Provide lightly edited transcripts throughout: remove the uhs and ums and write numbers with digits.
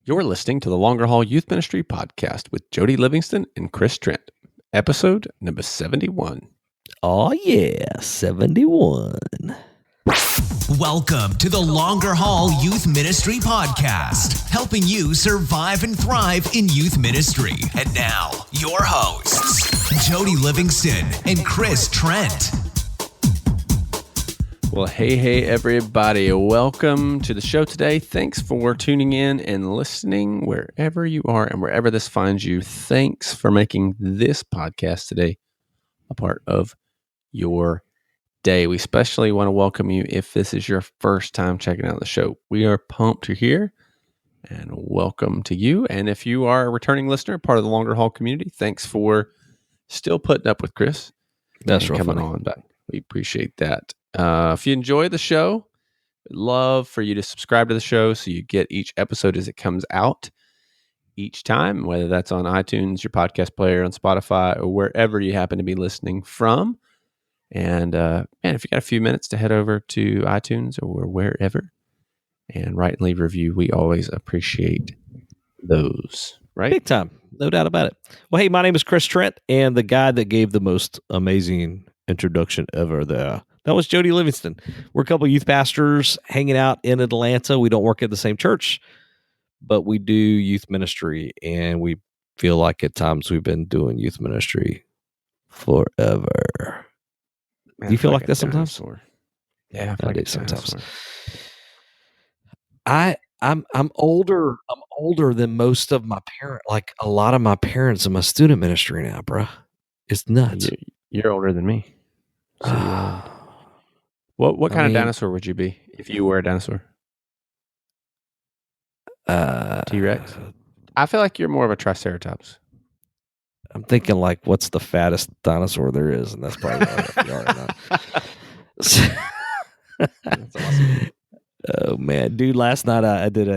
You're listening to the Longer Haul Youth Ministry Podcast with Jody Livingston and Chris Trent, episode number 71. Oh, yeah, 71. Welcome to the Longer Haul Youth Ministry Podcast, helping you survive and thrive in youth ministry. And now, your hosts, Jody Livingston and Chris Trent. Well, hey, everybody. Welcome to the show today. Thanks for tuning in and listening wherever you are and wherever this finds you. Thanks for making this podcast today a part of your day. We especially want to welcome you if this is your first time checking out the show. We are pumped you're here and welcome to you. And if you are a returning listener, part of the Longer Haul community, thanks for still putting up with Chris. That's real coming funny. on back. We appreciate that. If you enjoy the show, we'd love for you to subscribe to the show so you get each episode as it comes out each time, whether that's on iTunes, your podcast player, on Spotify, or wherever you happen to be listening from. And if you got a few minutes to head over to iTunes or wherever and write and leave a review, we always appreciate those, right? Big time. No doubt about it. Well, hey, my name is Chris Trent, and the guy that gave the most amazing introduction ever there, that was Jody Livingston. We're a couple of youth pastors hanging out in Atlanta. We don't work at the same church, but we do youth ministry, and we feel like at times we've been doing youth ministry forever. Man, Do you feel like a that sometimes? dinosaur. Yeah, I do sometimes. dinosaur. I'm older than most of my parents, like a lot of my parents in my student ministry now, bro. It's nuts. You're older than me. So what kind of dinosaur would you be if you were a dinosaur? T-Rex? I feel like you're more of a Triceratops. I'm thinking like, what's the fattest dinosaur there is? And that's probably what you are right now. That's awesome. Oh man, dude! Last night I did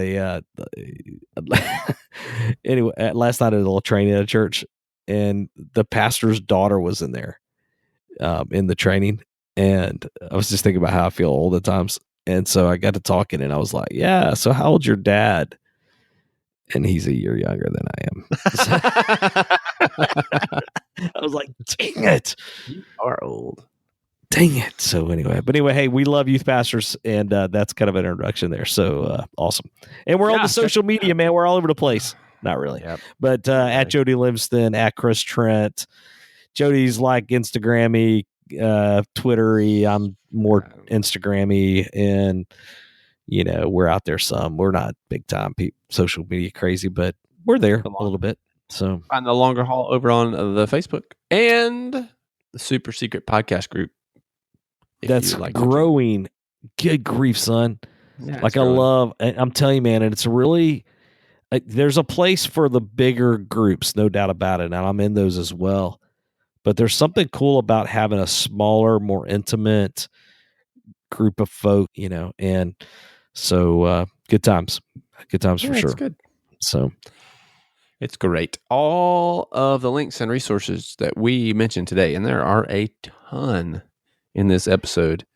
anyway. Last night I did a little training at a church, and the pastor's daughter was in there, in the training, and I was just thinking about how I feel old at times, and so I got to talking, and I was like, "Yeah, so how old's your dad?" And he's a year younger than I am. I was like, "Dang it, You are old." Dang it. So anyway, hey, we love youth pastors, and that's kind of an introduction there. So awesome. And we're on the social media, man. We're all over the place. Not really. Yep. But at Jody Livingston, at Chris Trent. Jody's like Instagrammy, Twittery. I'm more Instagrammy, and we're out there some. We're not big time social media crazy, but we're there a little bit. So find the Longer Haul over on the Facebook and the super secret podcast group. That's growing. Good grief, son. Yeah, like I'm telling you, man, and it's really, there's a place for the bigger groups, no doubt about it. And I'm in those as well. But there's something cool about having a smaller, more intimate group of folk, and so good times for sure. It's good. So it's great. All of the links and resources that we mentioned today, and there are a ton in this episode,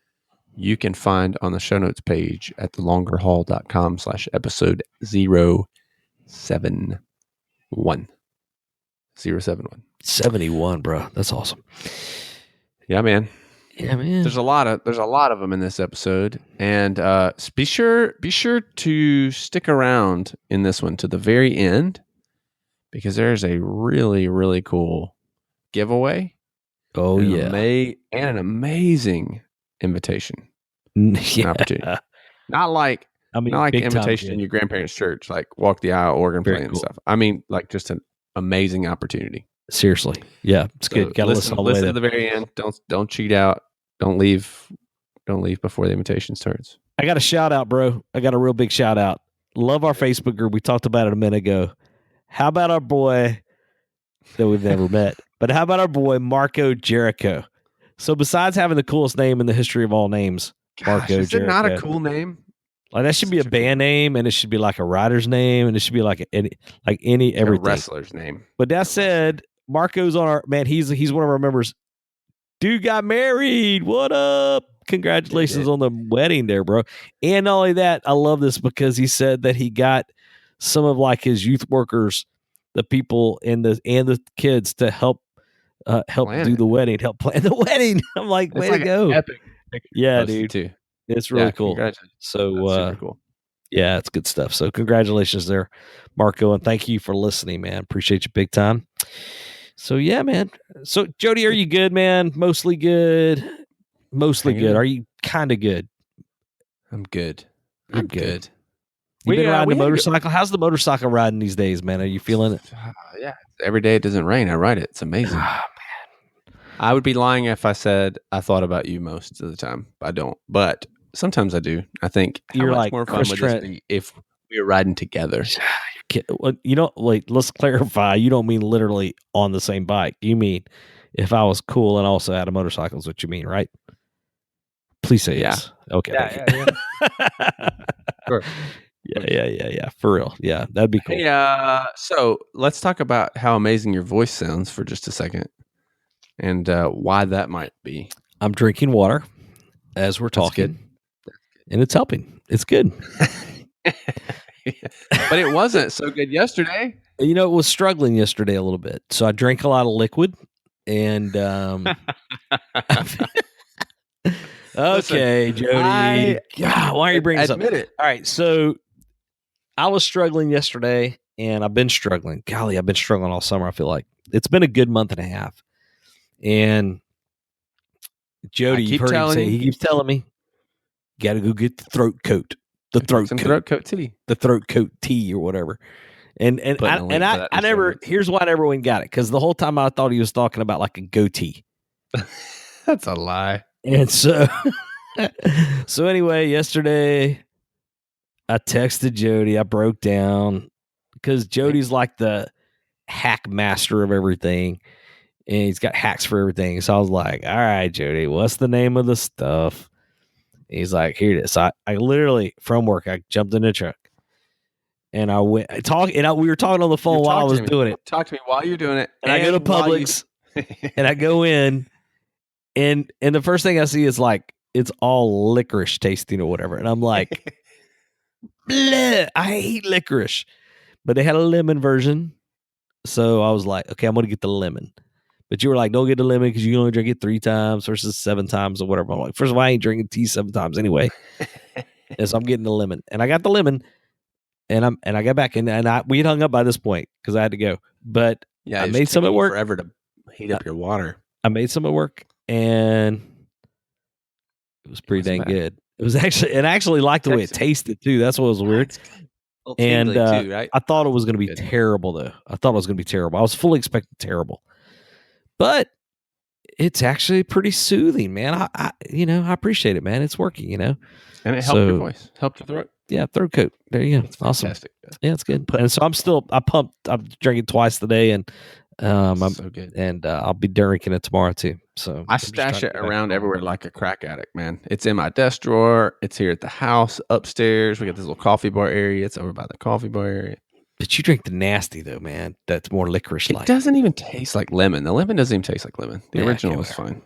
you can find on the show notes page at thelongerhaul.com/episode 071. 071. 71, bro. That's awesome. Yeah, man. Yeah, man. There's a lot of them in this episode, and be sure to stick around in this one to the very end, because there's a really, really cool giveaway. Oh, yeah. And an amazing invitation. Yeah. An opportunity. Not like an invitation in your grandparents' church, like walk the aisle, organ playing and stuff. I mean, like just an amazing opportunity. Seriously. Yeah, it's good. Got to listen all the way to the very end. Don't cheat out. Don't leave before the invitation starts. I got a shout out, bro. I got a real big shout out. Love our Facebook group. We talked about it a minute ago. How about our boy that we've never met? But how about our boy, Marco Jericho? So besides having the coolest name in the history of all names, Marco Jericho. Is it not a cool name? Like that should be a band name, and it should be like a writer's name, and it should be like any everything. A wrestler's name. But that said, Marco's on our, man, he's one of our members. Dude got married. What up? Congratulations on the wedding there, bro. And not only that, I love this because he said that he got some of like his youth workers, the people and the kids to help Plan do it. the wedding, help plan the wedding. I'm like, It's way like to an go. epic picture Yeah, posted dude. too. It's really cool. Congratulations. So, That's super cool. yeah, it's good stuff. So congratulations there, Marco. And thank you for listening, man. Appreciate you big time. So yeah, man. So Jody, are you good, man? Mostly good. Mostly Hanging good. in. Are you kind of good? I'm good. You're I'm good. You been riding we a had motorcycle? How's the motorcycle riding these days, man? Are you feeling it? Yeah. Every day it doesn't rain, I ride it. It's amazing. I would be lying if I said I thought about you most of the time. I don't, but sometimes I do. I think how You're much like more fun Chris would Trent. this be if we were riding together? Well, wait, let's clarify. You don't mean literally on the same bike. You mean if I was cool and also had a motorcycle is what you mean, right? Please say yes. Okay. Yeah. Sure. Yeah. For real. Yeah, that'd be cool. Hey, so let's talk about how amazing your voice sounds for just a second, and why that might be. I'm drinking water as we're talking, and it's helping. It's good. But it wasn't so good yesterday. It was struggling yesterday a little bit, so I drank a lot of liquid, and okay, Jody. God, why are you bringing this up? Admit it. All right, so I was struggling yesterday, and I've been struggling. Golly, I've been struggling all summer. I feel like it's been a good month and a half. And Jody, you've heard him say, he keeps telling me, got to go get the throat coat, Some throat coat tea, the throat coat tea or whatever. And I never. Here's why I never went and got it, because the whole time I thought he was talking about like a goatee. That's a lie. And so, anyway, yesterday I texted Jody. I broke down because Jody's like the hack master of everything, and he's got hacks for everything. So I was like, all right, Jody, what's the name of the stuff? And he's like, here it is. So I literally, from work, I jumped in the truck and I went we were talking on the phone while I was doing it. Talk to me while you're doing it. And I go to Publix and I go in, and the first thing I see is like, it's all licorice tasting or whatever. And I'm like, bleh, I hate licorice. But they had a lemon version. So I was like, okay, I'm going to get the lemon. But you were like, don't get the lemon because you can only drink it 3 times versus 7 times or whatever. I'm like, first of all, I ain't drinking tea 7 times anyway. And so I'm getting the lemon. And I got the lemon. And I got back and we had hung up by this point because I had to go. But yeah, I made some at work. Forever to heat up your water. I made some at work, and it was pretty dang good. It was actually, and I actually liked the way it tasted too. That's what was weird. And too, right? I thought it was going to be terrible, though. I thought it was going to be terrible. I was fully expecting terrible, but it's actually pretty soothing, man. I appreciate it, man. It's working, and it helped your voice, helped your throat. Yeah, throat coat. There you go. It's awesome. Fantastic. Yeah, it's good. And so I'm pumped. I'm drinking twice today, and I'm so good. And I'll be drinking it tomorrow too. So I stash it around everywhere like a crack addict, man. It's in my desk drawer. It's here at the house, upstairs. We got this little coffee bar area. It's over by the coffee bar area. But you drink the nasty though, man. That's more licorice-like. It doesn't even taste like lemon. The lemon doesn't even taste like lemon. The original is fine.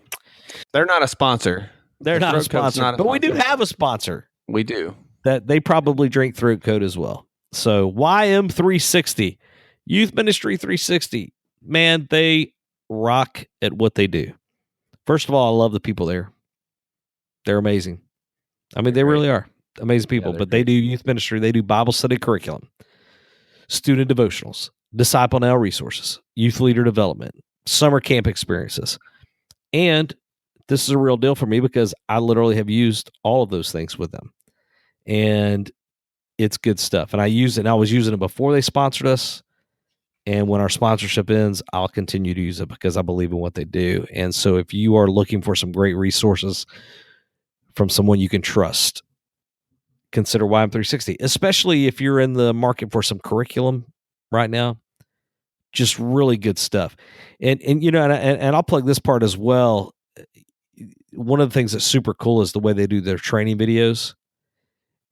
They're not a sponsor. They're not a sponsor, but we do have a sponsor. We do. That they probably drink throat coat as well. So YM360, Youth Ministry 360, man, they rock at what they do. First of all, I love the people there. They're amazing. I mean, they really are amazing people, but they do youth ministry. They do Bible study curriculum, student devotionals, disciple now resources, youth leader development, summer camp experiences. And this is a real deal for me because I literally have used all of those things with them. And it's good stuff. And I use it. And I was using it before they sponsored us. And when our sponsorship ends, I'll continue to use it because I believe in what they do. And so if you are looking for some great resources from someone you can trust, consider YM360, especially if you're in the market for some curriculum right now. Just really good stuff. And I'll plug this part as well. One of the things that's super cool is the way they do their training videos.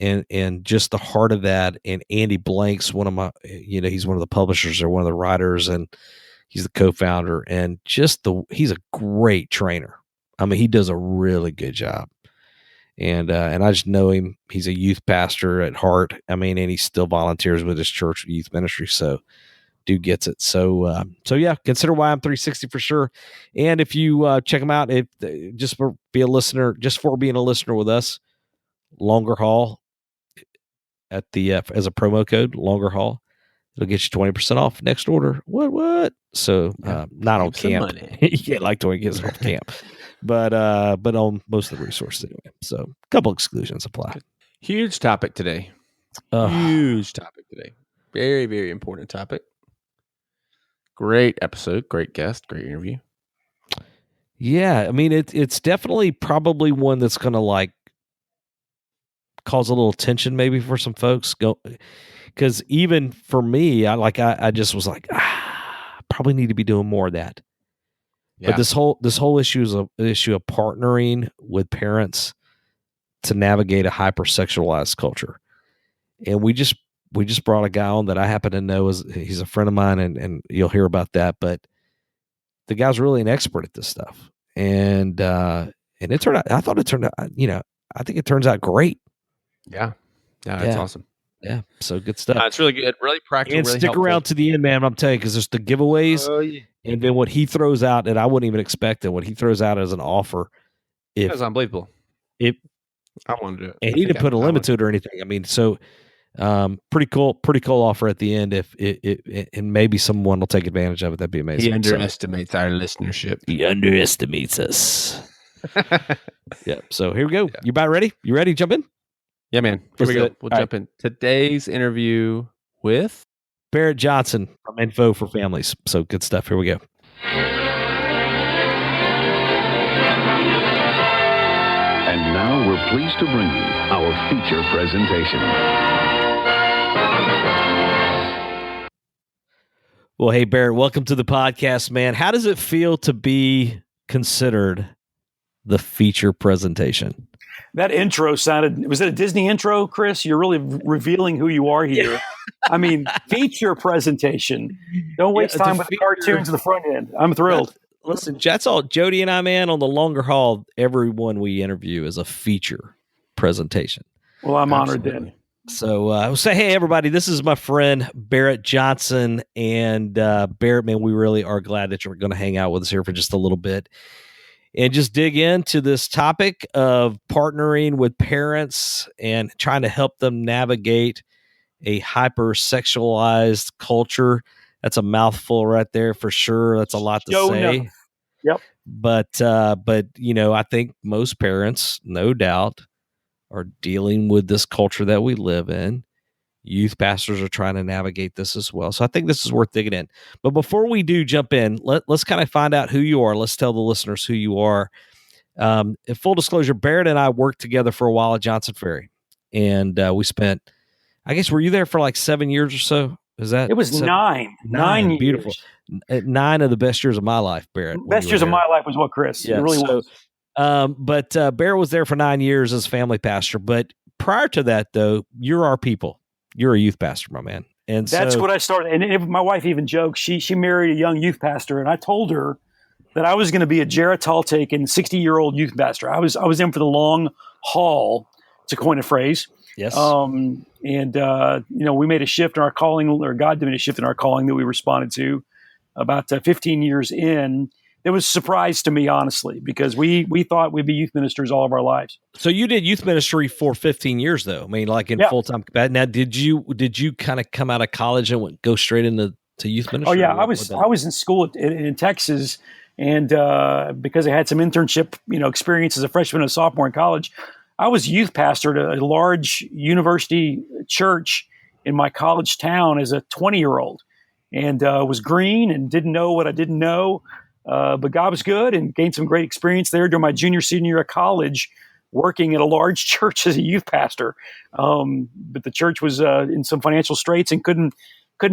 And just the heart of that. And Andy Blank's one of my, he's one of the publishers or one of the writers, and he's the co-founder, and he's a great trainer. I mean, he does a really good job. And I just know him. He's a youth pastor at heart. I mean, and he still volunteers with his church youth ministry. So dude gets it. So yeah, consider YM360 for sure. And if you check him out, just for being a listener with us, Longer Haul at the as a promo code, Longer Haul, it'll get you 20% off next order. What? So not on camp. You get like 20% off camp, but on most of the resources anyway. So a couple exclusions apply. Huge topic today. Huge topic today. Very, very important topic. Great episode, great guest, great interview. Yeah, I mean it's definitely probably one that's going to like cause a little tension maybe for some folks. Because even for me, I just was like, probably need to be doing more of that. Yeah. But this whole issue is an issue of partnering with parents to navigate a hyper-sexualized culture. And we just brought a guy on that I happen to know he's a friend of mine, and you'll hear about that. But the guy's really an expert at this stuff, and it turned out. I thought it turned out. I think it turns out great. Yeah, that's awesome. Yeah, so good stuff. It's really good, really practical, and really stick helpful. Around to the end, man. I'm telling you, because there's the giveaways, and then what he throws out, and I wouldn't even expect it. What he throws out as an offer, it's unbelievable. I wanted to do it, and he didn't put a limit to it or anything. I mean, so. Pretty cool offer at the end. If it and maybe someone will take advantage of it, that'd be amazing. He underestimates our listenership. He underestimates us. Yeah. So here we go. You about ready? You ready to jump in? Yeah, man. Here we go. We'll jump in. Today's interview with Barrett Johnson from I.N.F.O for Families. So good stuff. Here we go. And now we're pleased to bring you our feature presentation. Well, hey, Barrett, welcome to the podcast, man. How does it feel to be considered the feature presentation? That intro was it a Disney intro, Chris? You're really revealing who you are here. I mean, feature presentation. Don't waste time with the cartoons at the front end. I'm thrilled. Listen, that's all. Jody and I, man, on the Longer Haul, everyone we interview is a feature presentation. Well, I'm honored then. So I will say, hey, everybody, this is my friend Barrett Johnson. And Barrett, man, we really are glad that you're going to hang out with us here for just a little bit and just dig into this topic of partnering with parents and trying to help them navigate a hyper-sexualized culture. That's a mouthful right there for sure. That's a lot to say. No. Yep. But I think most parents, no doubt, are dealing with this culture that we live in. Youth pastors are trying to navigate this as well. So I think this is worth digging in. But before we do jump in, let's kind of find out who you are. Let's tell the listeners who you are. In full disclosure, Barrett and I worked together for a while at Johnson Ferry. And we spent, I guess, were you there for like 7 years or so? Is that? It was 9 years. Beautiful. 9 of the best years of my life, Barrett. Best years of my life was what, Chris? Yeah, it really was. But Barrett was there for 9 years as family pastor. But prior to that, though, you're our people. You're a youth pastor, my man. And that's what I started. And my wife even joked. She married a young youth pastor, and I told her that I was going to be a Jared-taken 60-year-old youth pastor. I was in for the long haul, to coin a phrase. Yes. We made a shift in our calling, or God made a shift in our calling that we responded to about 15 years in. It was a surprise to me, honestly, because we thought we'd be youth ministers all of our lives. So you did youth ministry for 15 years, though. I mean, like in full-time capacity. Now, did you kind of come out of college and go straight into youth ministry? Oh yeah, I was in school in Texas, and because I had some internship, experience as a freshman and a sophomore in college, I was youth pastor at a large university church in my college town as a 20-year-old, and was green and didn't know what I didn't know. But God was good and gained some great experience there during my senior year of college, working at a large church as a youth pastor. But the church was in some financial straits and couldn't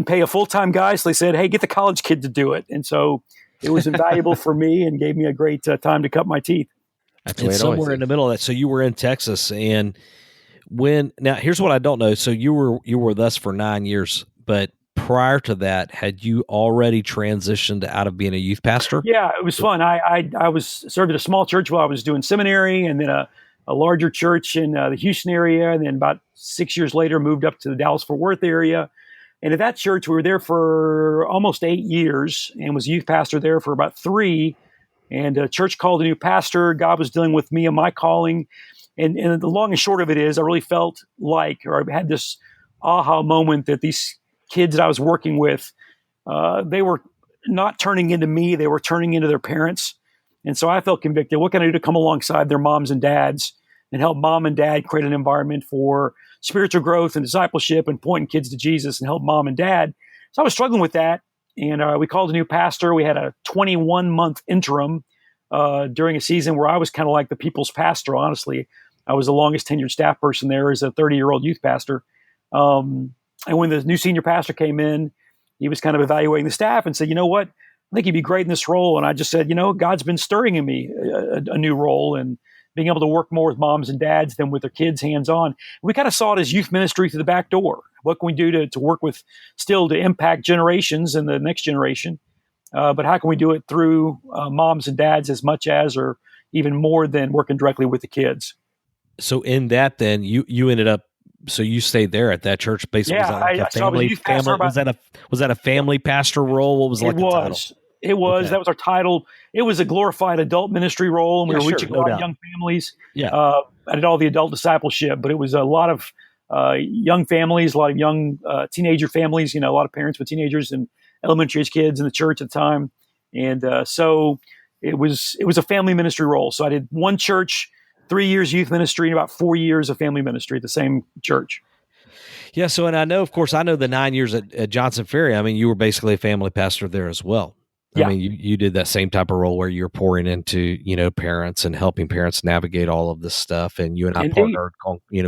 pay a full-time guy. So they said, hey, get the college kid to do it. And so it was invaluable for me and gave me a great time to cut my teeth. And somewhere in the middle of that. So you were in Texas, and now here's what I don't know. So you were with us for 9 years, but prior to that, had you already transitioned out of being a youth pastor? Yeah, it was fun. I was served at a small church while I was doing seminary, and then a a larger church in the Houston area. And then about 6 years later, moved up to the Dallas-Fort Worth area. And at that church, we were there for almost 8 years and was youth pastor there for about 3. And the church called a new pastor. God was dealing with me and my calling. And the long and short of it is I really felt like, or I had this aha moment that these kids that I was working with, they were not turning into me. They were turning into their parents. And so I felt convicted. What can I do to come alongside their moms and dads and help mom and dad create an environment for spiritual growth and discipleship and pointing kids to Jesus and help mom and dad? So I was struggling with that. And we called a new pastor. We had a 21-month interim during a season where I was kind of like the people's pastor, honestly. I was the longest tenured staff person there as a 30-year-old youth pastor. And when the new senior pastor came in, he was kind of evaluating the staff and said, you know what? I think he'd be great in this role. And I just said, God's been stirring in me a new role and being able to work more with moms and dads than with their kids hands-on. We kind of saw it as youth ministry through the back door. What can we do to work with still to impact generations and the next generation? But how can we do it through moms and dads as much as or even more than working directly with the kids? So in that, then you ended up. So you stayed there at that church. Basically, yeah, was that like a family? Was that a family pastor role? What was like the title? It was. Okay. That was our title. It was a glorified adult ministry role, and we were reaching a lot of young families. Yeah, I did all the adult discipleship, but it was a lot of young families, a lot of young teenager families. A lot of parents with teenagers and elementary age kids in the church at the time, and so it was a family ministry role. So I did one church, 3 years youth ministry, and about 4 years of family ministry at the same church. Yeah. So, and I know the 9 years at Johnson Ferry. I mean, you were basically a family pastor there as well. I mean, you did that same type of role where you're pouring into, parents and helping parents navigate all of this stuff. And you and I partnered,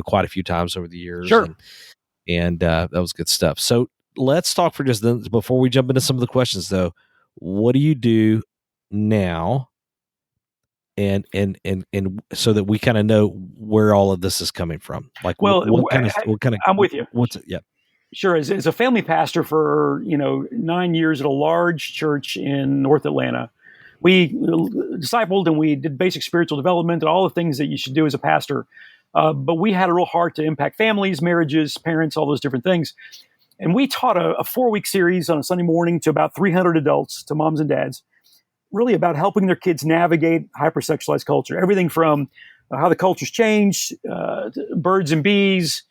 quite a few times over the years. Sure. And that was good stuff. So let's talk for just before we jump into some of the questions, though. What do you do now? And so that we kind of know where all of this is coming from. Like, what kind of? I'm with you. What's it? Yeah. Sure. As a family pastor for 9 years at a large church in North Atlanta, we discipled and we did basic spiritual development and all the things that you should do as a pastor. But we had a real heart to impact families, marriages, parents, all those different things. And we taught a 4-week series on a Sunday morning to about 300 adults, to moms and dads, really about helping their kids navigate hyper-sexualized culture. Everything from how the culture's changed, birds and bees,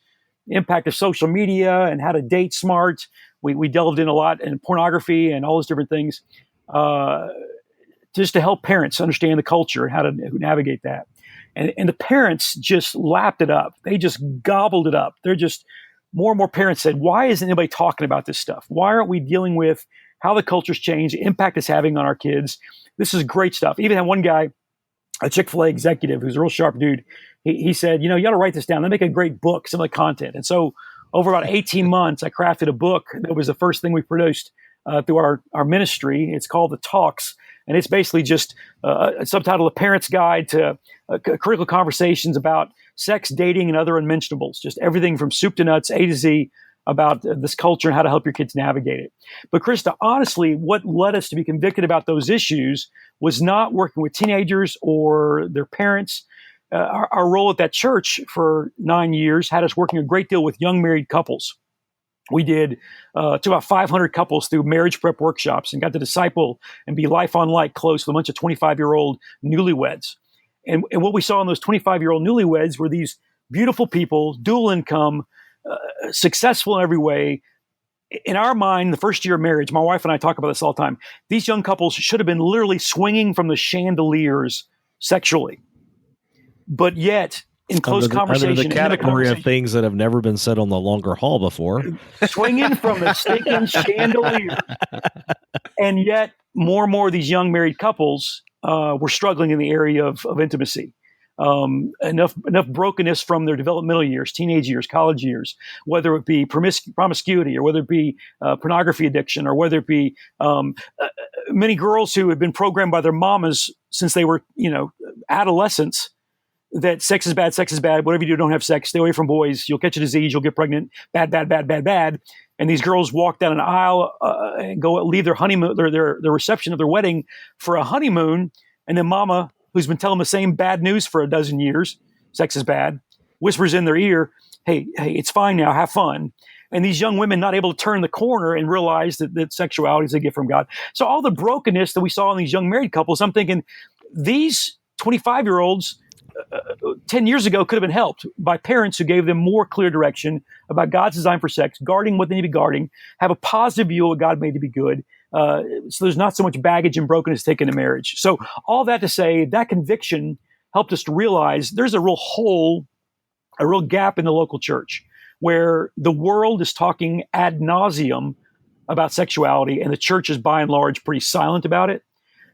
impact of social media and how to date smart. We delved in a lot in pornography and all those different things, just to help parents understand the culture and how to navigate that. And the parents just lapped it up. They just gobbled it up. They're just more and more parents said, why isn't anybody talking about this stuff? Why aren't we dealing with how the culture's changed, the impact it's having on our kids? This is great stuff. Even had one guy, a Chick-fil-A executive who's a real sharp dude, he said, you got to write this down. They make a great book, some of the content. And so over about 18 months, I crafted a book that was the first thing we produced through our ministry. It's called The Talks. And it's basically just a subtitle, A Parent's Guide to Critical Conversations about Sex, Dating, and Other Unmentionables. Just everything from soup to nuts, A to Z, about this culture and how to help your kids navigate it. But Krista, honestly, what led us to be convicted about those issues was not working with teenagers or their parents. Our role at that church for 9 years had us working a great deal with young married couples. We did to about 500 couples through marriage prep workshops and got to disciple and be life on life close with a bunch of 25-year-old newlyweds. And what we saw in those 25-year-old newlyweds were these beautiful people, dual income, successful in every way. In our mind, the first year of marriage, my wife and I talk about this all the time, these young couples should have been literally swinging from the chandeliers sexually. But yet, in close conversation, under the category of things that have never been said on the longer haul before, swinging from the stinking chandelier. And yet, more and more of these young married couples were struggling in the area of intimacy. Enough brokenness from their developmental years, teenage years, college years, whether it be promiscuity or whether it be pornography addiction or whether it be many girls who had been programmed by their mamas since they were, adolescents, that sex is bad, whatever you do, don't have sex, stay away from boys, you'll catch a disease, you'll get pregnant, bad. And these girls walk down an aisle and leave their honeymoon, their reception of their wedding for a honeymoon, and then mama, who's been telling the same bad news for a dozen years, sex is bad, whispers in their ear, hey, it's fine now, have fun. And these young women not able to turn the corner and realize that sexuality is a gift from God. So all the brokenness that we saw in these young married couples, I'm thinking these 25-year-olds 10 years ago could have been helped by parents who gave them more clear direction about God's design for sex, guarding what they need to be guarding, have a positive view of what God made to be good. So there's not so much baggage and brokenness taken in marriage. So all that to say, that conviction helped us to realize there's a real hole, a real gap in the local church where the world is talking ad nauseum about sexuality and the church is by and large pretty silent about it.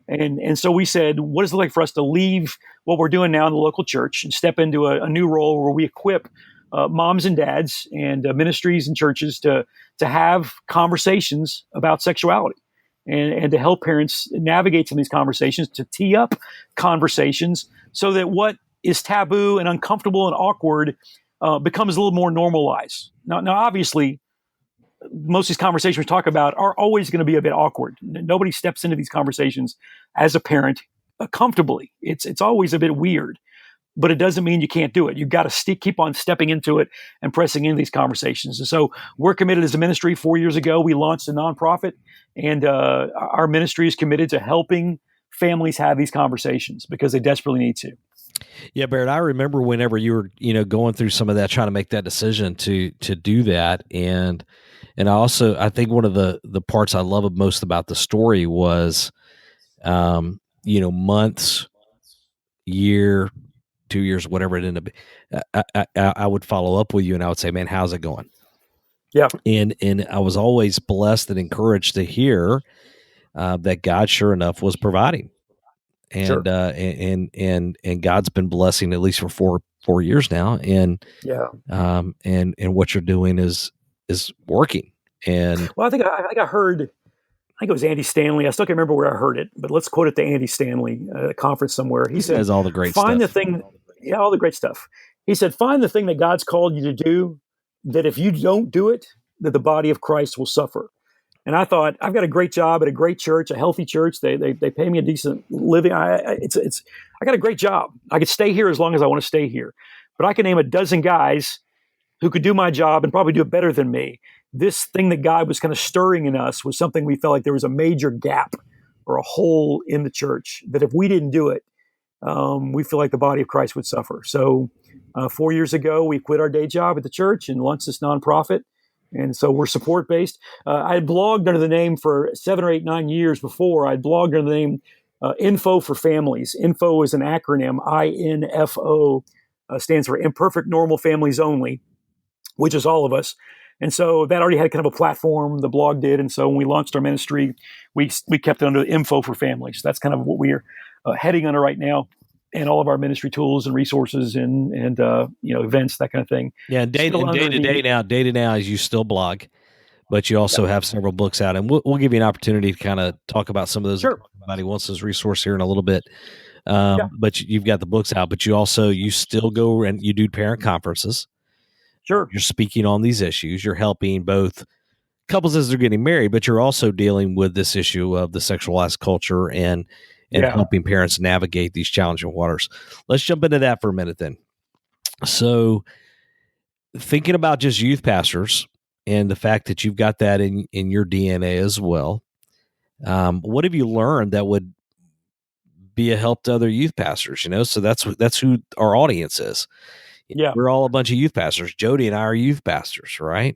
And so we said, what does it look like for us to leave what we're doing now in the local church and step into a new role where we equip moms and dads and ministries and churches to have conversations about sexuality and to help parents navigate some of these conversations, to tee up conversations so that what is taboo and uncomfortable and awkward becomes a little more normalized. Now, obviously, most of these conversations we talk about are always going to be a bit awkward. Nobody steps into these conversations as a parent comfortably. It's always a bit weird, but it doesn't mean you can't do it. You've got to keep on stepping into it and pressing into these conversations. And so we're committed as a ministry. 4 years ago, we launched a nonprofit, and our ministry is committed to helping families have these conversations because they desperately need to. Yeah, Barrett, I remember whenever you were, going through some of that, trying to make that decision to do that. And I think one of the parts I love most about the story was, months, year, 2 years, whatever it ended up. I would follow up with you and I would say, man, how's it going? Yeah. And I was always blessed and encouraged to hear that God, sure enough, was providing. And, Sure. and God's been blessing at least for four years now. And, Yeah. And what you're doing is working. And well, I think I heard, I think it was Andy Stanley. I still can't remember where I heard it, but let's quote it to Andy Stanley at a conference somewhere. He said, all the great find stuff. the thing. Yeah. All the great stuff. He said, find the thing that God's called you to do, that if you don't do it, that the body of Christ will suffer. And I thought, I've got a great job at a great church, a healthy church. They pay me a decent living. I got a great job. I could stay here as long as I want to stay here. But I can name a dozen guys who could do my job and probably do it better than me. This thing that God was kind of stirring in us was something we felt like there was a major gap or a hole in the church, that if we didn't do it, we feel like the body of Christ would suffer. So 4 years ago, we quit our day job at the church and launched this nonprofit. And so we're support-based. I had blogged under the name for 7 or 8, 9 years before. I blogged under the name I.N.F.O for Families. I.N.F.O is an acronym. I.N.F.O stands for Imperfect Normal Families Only, which is all of us. And so that already had kind of a platform, the blog did. And so when we launched our ministry, we kept it under I.N.F.O for Families. That's kind of what we are heading under right now. And all of our ministry tools and resources and events, that kind of thing. Yeah, day to now, is you still blog, but you also have several books out, and we'll give you an opportunity to kind of talk about some of those. Sure. Everybody wants this resource here in a little bit, but you've got the books out, but you still go and you do parent conferences. Sure. You're speaking on these issues. You're helping both couples as they're getting married, but you're also dealing with this issue of the sexualized culture and helping parents navigate these challenging waters. Let's jump into that for a minute then. So thinking about just youth pastors and the fact that you've got that in your DNA as well, what have you learned that would be a help to other youth pastors? So that's who our audience is. Yeah. We're all a bunch of youth pastors. Jody and I are youth pastors, right?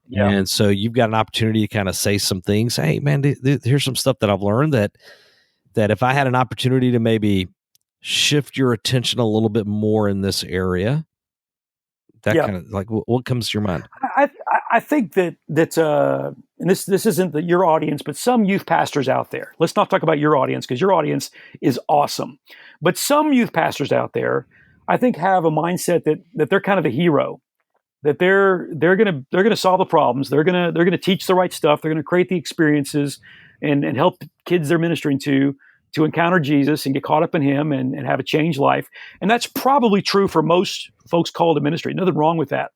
Yeah. And so you've got an opportunity to kind of say some things. Hey, man, here's some stuff that I've learned that if I had an opportunity to maybe shift your attention a little bit more in this area, that kind of like what comes to your mind? I think that and this isn't your audience, but some youth pastors out there. Let's not talk about your audience because your audience is awesome. But some youth pastors out there, I think, have a mindset that they're kind of a hero, that they're gonna solve the problems, they're gonna teach the right stuff, they're gonna create the experiences and help kids they're ministering to encounter Jesus and get caught up in him and have a changed life. And that's probably true for most folks called to ministry. Nothing wrong with that.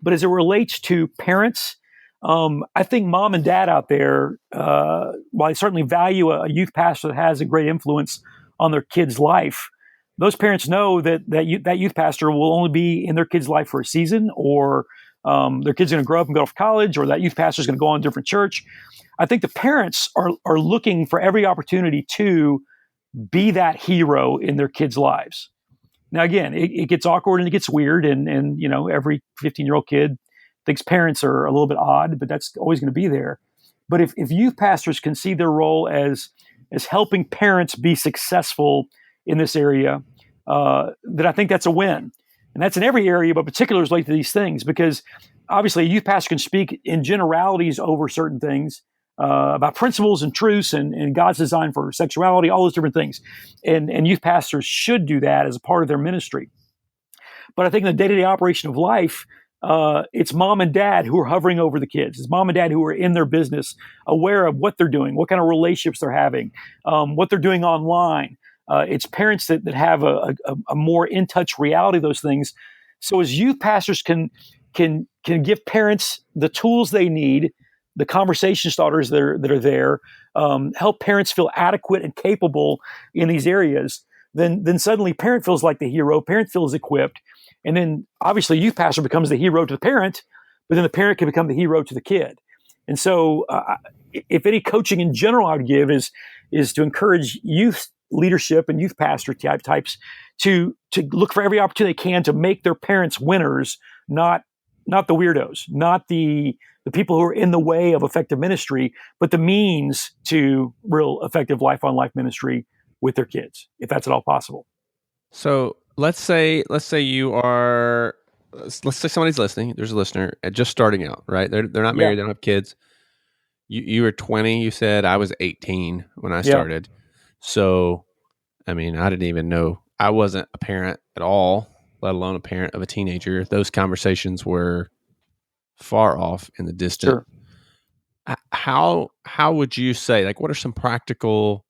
But as it relates to parents, I think mom and dad out there, while I certainly value a youth pastor that has a great influence on their kid's life, those parents know that youth pastor will only be in their kid's life for a season, or their kid's going to grow up and go off to college, or that youth pastor is going to go on a different church. I think the parents are looking for every opportunity to be that hero in their kids' lives. Now, again, it gets awkward and it gets weird, and every 15-year-old kid thinks parents are a little bit odd, but that's always going to be there. But if youth pastors can see their role as helping parents be successful in this area, then I think that's a win. And that's in every area, but particularly related to these things, because obviously a youth pastor can speak in generalities over certain things, about principles and truths and God's design for sexuality, all those different things. And youth pastors should do that as a part of their ministry. But I think in the day-to-day operation of life, it's mom and dad who are hovering over the kids. It's mom and dad who are in their business, aware of what they're doing, what kind of relationships they're having, what they're doing online. It's parents that have a more in-touch reality of those things. So as youth pastors can give parents the tools they need, the conversation starters that are there, help parents feel adequate and capable in these areas, then suddenly parent feels like the hero, parent feels equipped. And then obviously youth pastor becomes the hero to the parent, but then the parent can become the hero to the kid. And so if any coaching in general I would give is to encourage youth leadership and youth pastor types to look for every opportunity they can to make their parents winners, not the weirdos, not the people who are in the way of effective ministry, but the means to real effective life-on-life ministry with their kids, if that's at all possible. So let's say you are, let's say somebody's listening. There's a listener just starting out, right? They're not married. They don't have kids. You were 20. You said I was 18 when I started. So, I mean, I didn't even know. I wasn't a parent at all, let alone a parent of a teenager. Those conversations were far off in the distant. Sure. How would you say, like, what are some practical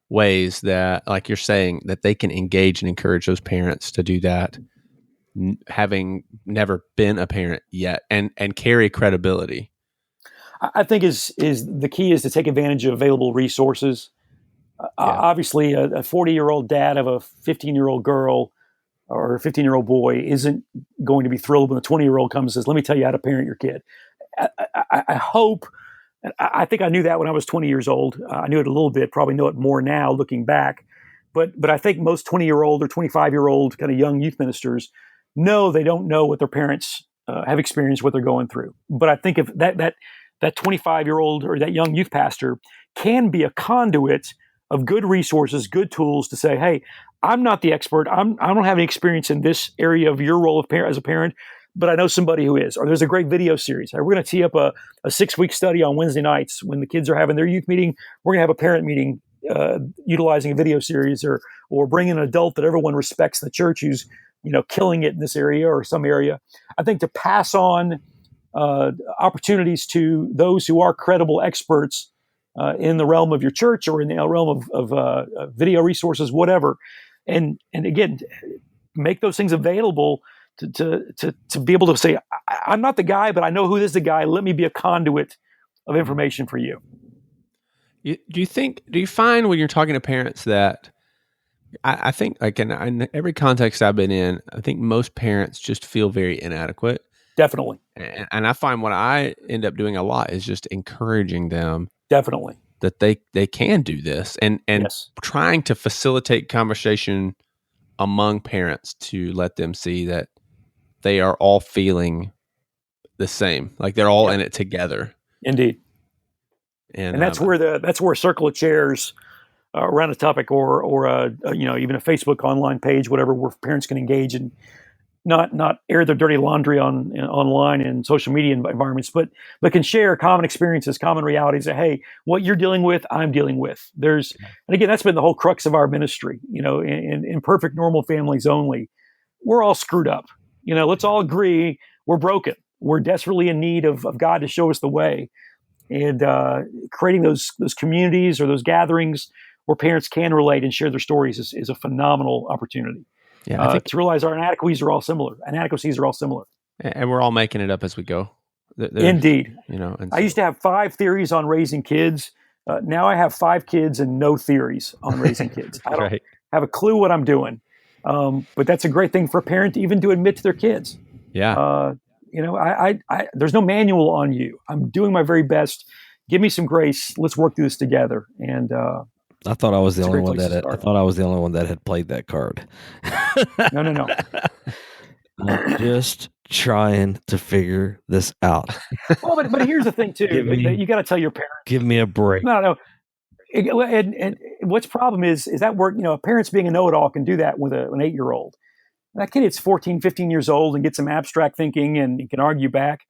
ways that, like you're saying, that they can engage and encourage those parents to do that, having never been a parent yet, and carry credibility? I think is the key is to take advantage of available resources. Obviously, a 40-year-old dad of a 15-year-old girl or a 15-year-old boy isn't going to be thrilled when a 20-year-old comes and says, "Let me tell you how to parent your kid." I hope, I think I knew that when I was 20 years old. I knew it a little bit, probably know it more now looking back. But I think most 20-year-old or 25-year-old kind of young youth ministers know they don't know what their parents have experienced, what they're going through. But I think if that 25-year-old or that young youth pastor can be a conduit of good resources, good tools to say, "Hey, I'm not the expert. I don't have any experience in this area of your role of as a parent, but I know somebody who is." Or there's a great video series. We're going to tee up a 6-week study on Wednesday nights when the kids are having their youth meeting. We're going to have a parent meeting utilizing a video series, or bring in an adult that everyone respects in the church who's killing it in this area or some area. I think to pass on opportunities to those who are credible experts in the realm of your church or in the realm of video resources, whatever, and again, make those things available to be able to say, "I'm not the guy, but I know who is the guy. Let me be a conduit of information for you." Do you find when you're talking to parents that I think, like, in every context I've been in, I think most parents just feel very inadequate. Definitely. And I find what I end up doing a lot is just encouraging them Definitely that they can do this, and yes. trying to facilitate conversation among parents to let them see that they are all feeling the same, like they're all in it together. Indeed. And that's where a circle of chairs around a topic, or even a Facebook online page, whatever, where parents can engage and not air their dirty laundry online and social media environments, but can share common experiences, common realities. That, hey, what you're dealing with, I'm dealing with. And again, that's been the whole crux of our ministry. In perfect normal families only, we're all screwed up. Let's all agree we're broken. We're desperately in need of God to show us the way. And creating those communities or those gatherings where parents can relate and share their stories is a phenomenal opportunity. Yeah, I think to realize our inadequacies are all similar. And we're all making it up as we go. Indeed. And I used to have 5 theories on raising kids. Now I have 5 kids and no theories on raising kids. I don't have a clue what I'm doing. But that's a great thing for a parent to even to admit to their kids. Yeah. There's no manual on you. I'm doing my very best. Give me some grace. Let's work through this together. And I thought I was the it's a only great one place that to had, I start. thought I was the only one that had played that card. No. I'm just trying to figure this out. Well, but here's the thing too. Give You got to tell your parents. Give me a break. No. And what's problem is that work, parents being a know-it-all can do that with an 8-year-old. That kid is 14, 15 years old and gets some abstract thinking and can argue back.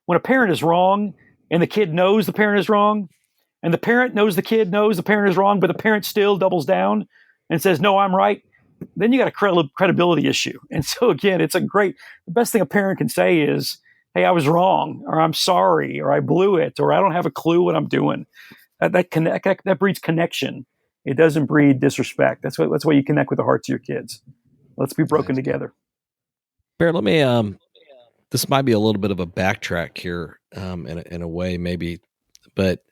When a parent is wrong and the kid knows the parent is wrong, and the parent knows the kid knows the parent is wrong, but the parent still doubles down and says, no, I'm right, then you got a credibility issue. And so again, the best thing a parent can say is, hey, I was wrong, or I'm sorry, or I blew it, or I don't have a clue what I'm doing. That breeds connection. It doesn't breed disrespect. That's why you connect with the hearts of your kids. Let's be broken together. Barrett, let me, this might be a little bit of a backtrack here, in a way, maybe, but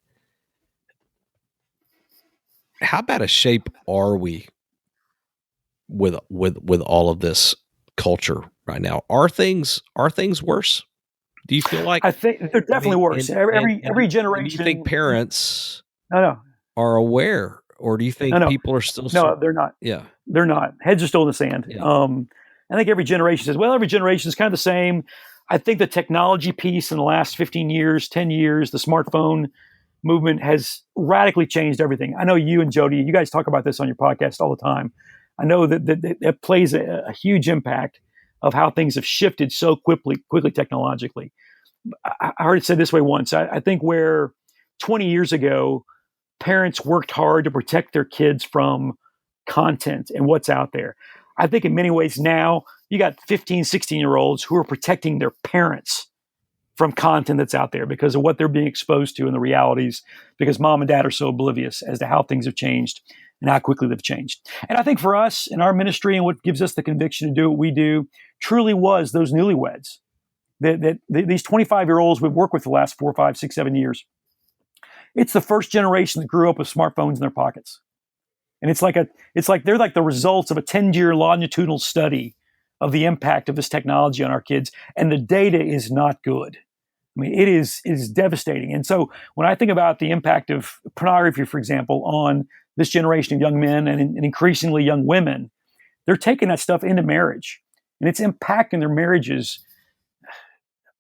how bad a shape are we with all of this culture right now? Are things worse? Do you feel like? I think they're definitely worse. Every generation. Do you think parents No. are aware, or do you think people are still? No, they're not. Yeah, they're not. Heads are still in the sand. Yeah. I think every generation says, well, every generation is kind of the same. I think the technology piece in the last 15 years, 10 years, the smartphone movement has radically changed everything. I know you and Jody, you guys talk about this on your podcast all the time. I know that plays a huge impact of how things have shifted so quickly technologically. I heard it said this way once. I think where 20 years ago, parents worked hard to protect their kids from content and what's out there. I think in many ways now, you got 15, 16-year-olds who are protecting their parents from content that's out there because of what they're being exposed to and the realities, because mom and dad are so oblivious as to how things have changed and how quickly they've changed. And I think for us in our ministry and what gives us the conviction to do what we do truly was those newlyweds. These 25-year-olds we've worked with the last 4, 5, 6, 7 years. It's the first generation that grew up with smartphones in their pockets. And it's like they're like the results of a 10-year longitudinal study of the impact of this technology on our kids. And the data is not good. I mean, it is devastating. And so when I think about the impact of pornography, for example, on this generation of young men and increasingly young women, they're taking that stuff into marriage. And it's impacting their marriages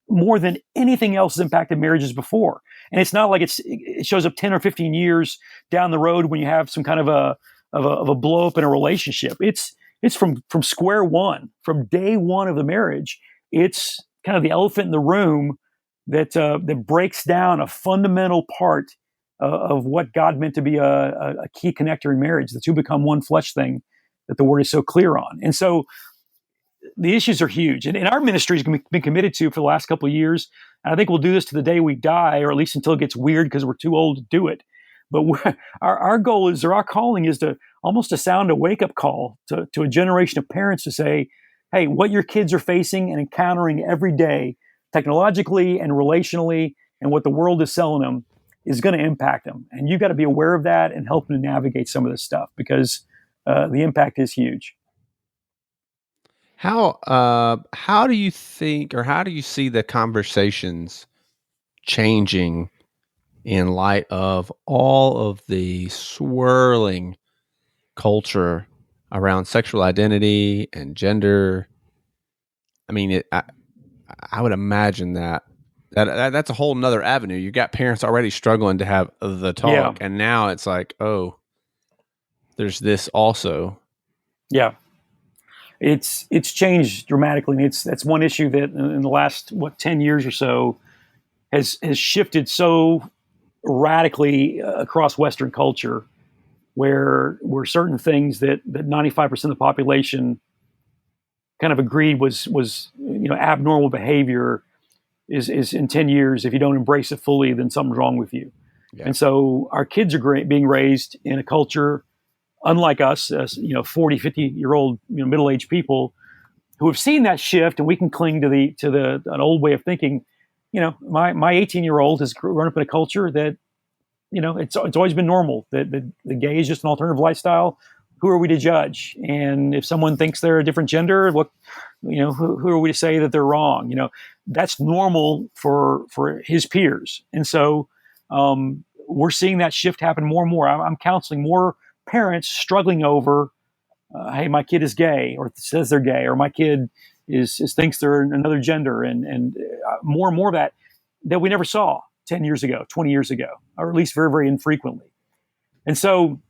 more than anything else has impacted marriages before. And it's not like it shows up 10 or 15 years down the road when you have some kind of a blow up in a relationship. It's from square one, from day one of the marriage. It's kind of the elephant in the room that breaks down a fundamental part of what God meant to be a key connector in marriage. The two become one flesh thing that the word is so clear on. And so the issues are huge. And our ministry has been committed to for the last couple of years. And I think we'll do this to the day we die, or at least until it gets weird because we're too old to do it. But our goal is, or our calling is to almost to sound a wake-up call to a generation of parents to say, hey, what your kids are facing and encountering every day, technologically and relationally, and what the world is selling them is going to impact them. And you've got to be aware of that and help them to navigate some of this stuff because the impact is huge. How do you think, or how do you see the conversations changing in light of all of the swirling culture around sexual identity and gender? I mean, I would imagine that's a whole nother avenue. You got parents already struggling to have the talk, and now it's like, oh, there's this also. Yeah. It's changed dramatically. And that's one issue that in the last 10 years or so has shifted so radically across Western culture, where certain things that 95% of the population kind of agreed was abnormal behavior is in 10 years, if you don't embrace it fully, then something's wrong with you. Yeah. And so our kids are being raised in a culture unlike us, 40, 50-year-old middle-aged people who have seen that shift, and we can cling to an old way of thinking. My 18-year-old has grown up in a culture that, it's always been normal that the gay is just an alternative lifestyle. who are we to judge? And if someone thinks they're a different gender, who are we to say that they're wrong? That's normal for his peers. And so we're seeing that shift happen more and more. I'm counseling more parents struggling over, hey, my kid is gay, or says they're gay, or my kid thinks they're another gender, and more and more of that we never saw 10 years ago, 20 years ago, or at least very, very infrequently. And so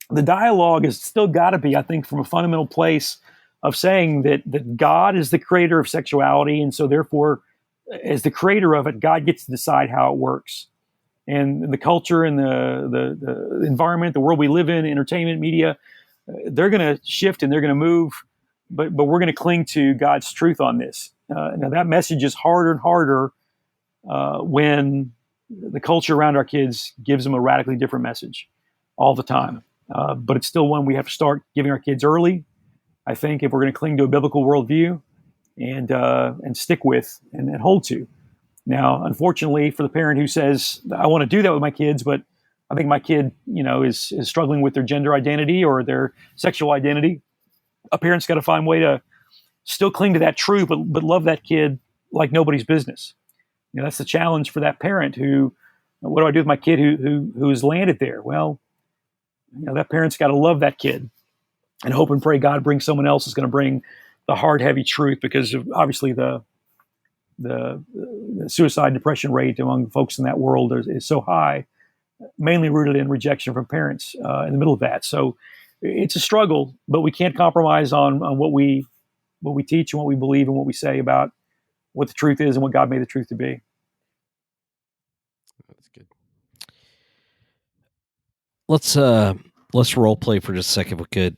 the dialogue has still got to be, I think, from a fundamental place of saying that God is the creator of sexuality. And so therefore, as the creator of it, God gets to decide how it works. And the culture and the environment, the world we live in, entertainment, media, they're going to shift and they're going to move, but we're going to cling to God's truth on this. Now that message is harder and harder when the culture around our kids gives them a radically different message all the time. But it's still one we have to start giving our kids early, I think, if we're going to cling to a biblical worldview and stick with and hold to. Now, unfortunately, for the parent who says, I want to do that with my kids, but I think my kid, is struggling with their gender identity or their sexual identity, a parent's got to find a way to still cling to that truth, but love that kid like nobody's business. That's the challenge for that parent who, what do I do with my kid who's landed there? Well, that parent's got to love that kid and hope and pray God brings someone else who's going to bring the hard, heavy truth, because of obviously the suicide depression rate among folks in that world is so high, mainly rooted in rejection from parents in the middle of that. So it's a struggle, but we can't compromise on what we teach and what we believe and what we say about what the truth is and what God made the truth to be. That's good. Let's role play for just a second if we could.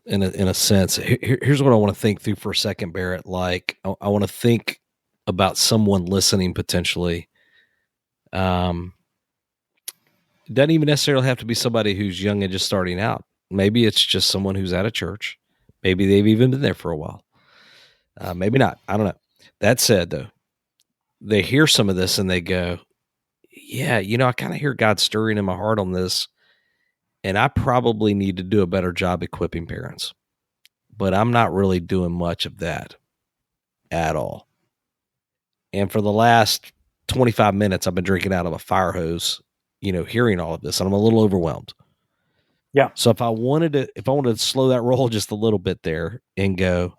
In a sense, here's what I want to think through for a second, Barrett. Like I want to think about someone listening potentially. Doesn't even necessarily have to be somebody who's young and just starting out. Maybe it's just someone who's at a church. Maybe they've even been there for a while. Maybe not. I don't know. That said, though, they hear some of this and they go, yeah, I kind of hear God stirring in my heart on this, and I probably need to do a better job equipping parents, but I'm not really doing much of that at all. And for the last 25 minutes, I've been drinking out of a fire hose, hearing all of this, and I'm a little overwhelmed. Yeah. So if I wanted to slow that roll just a little bit there and go,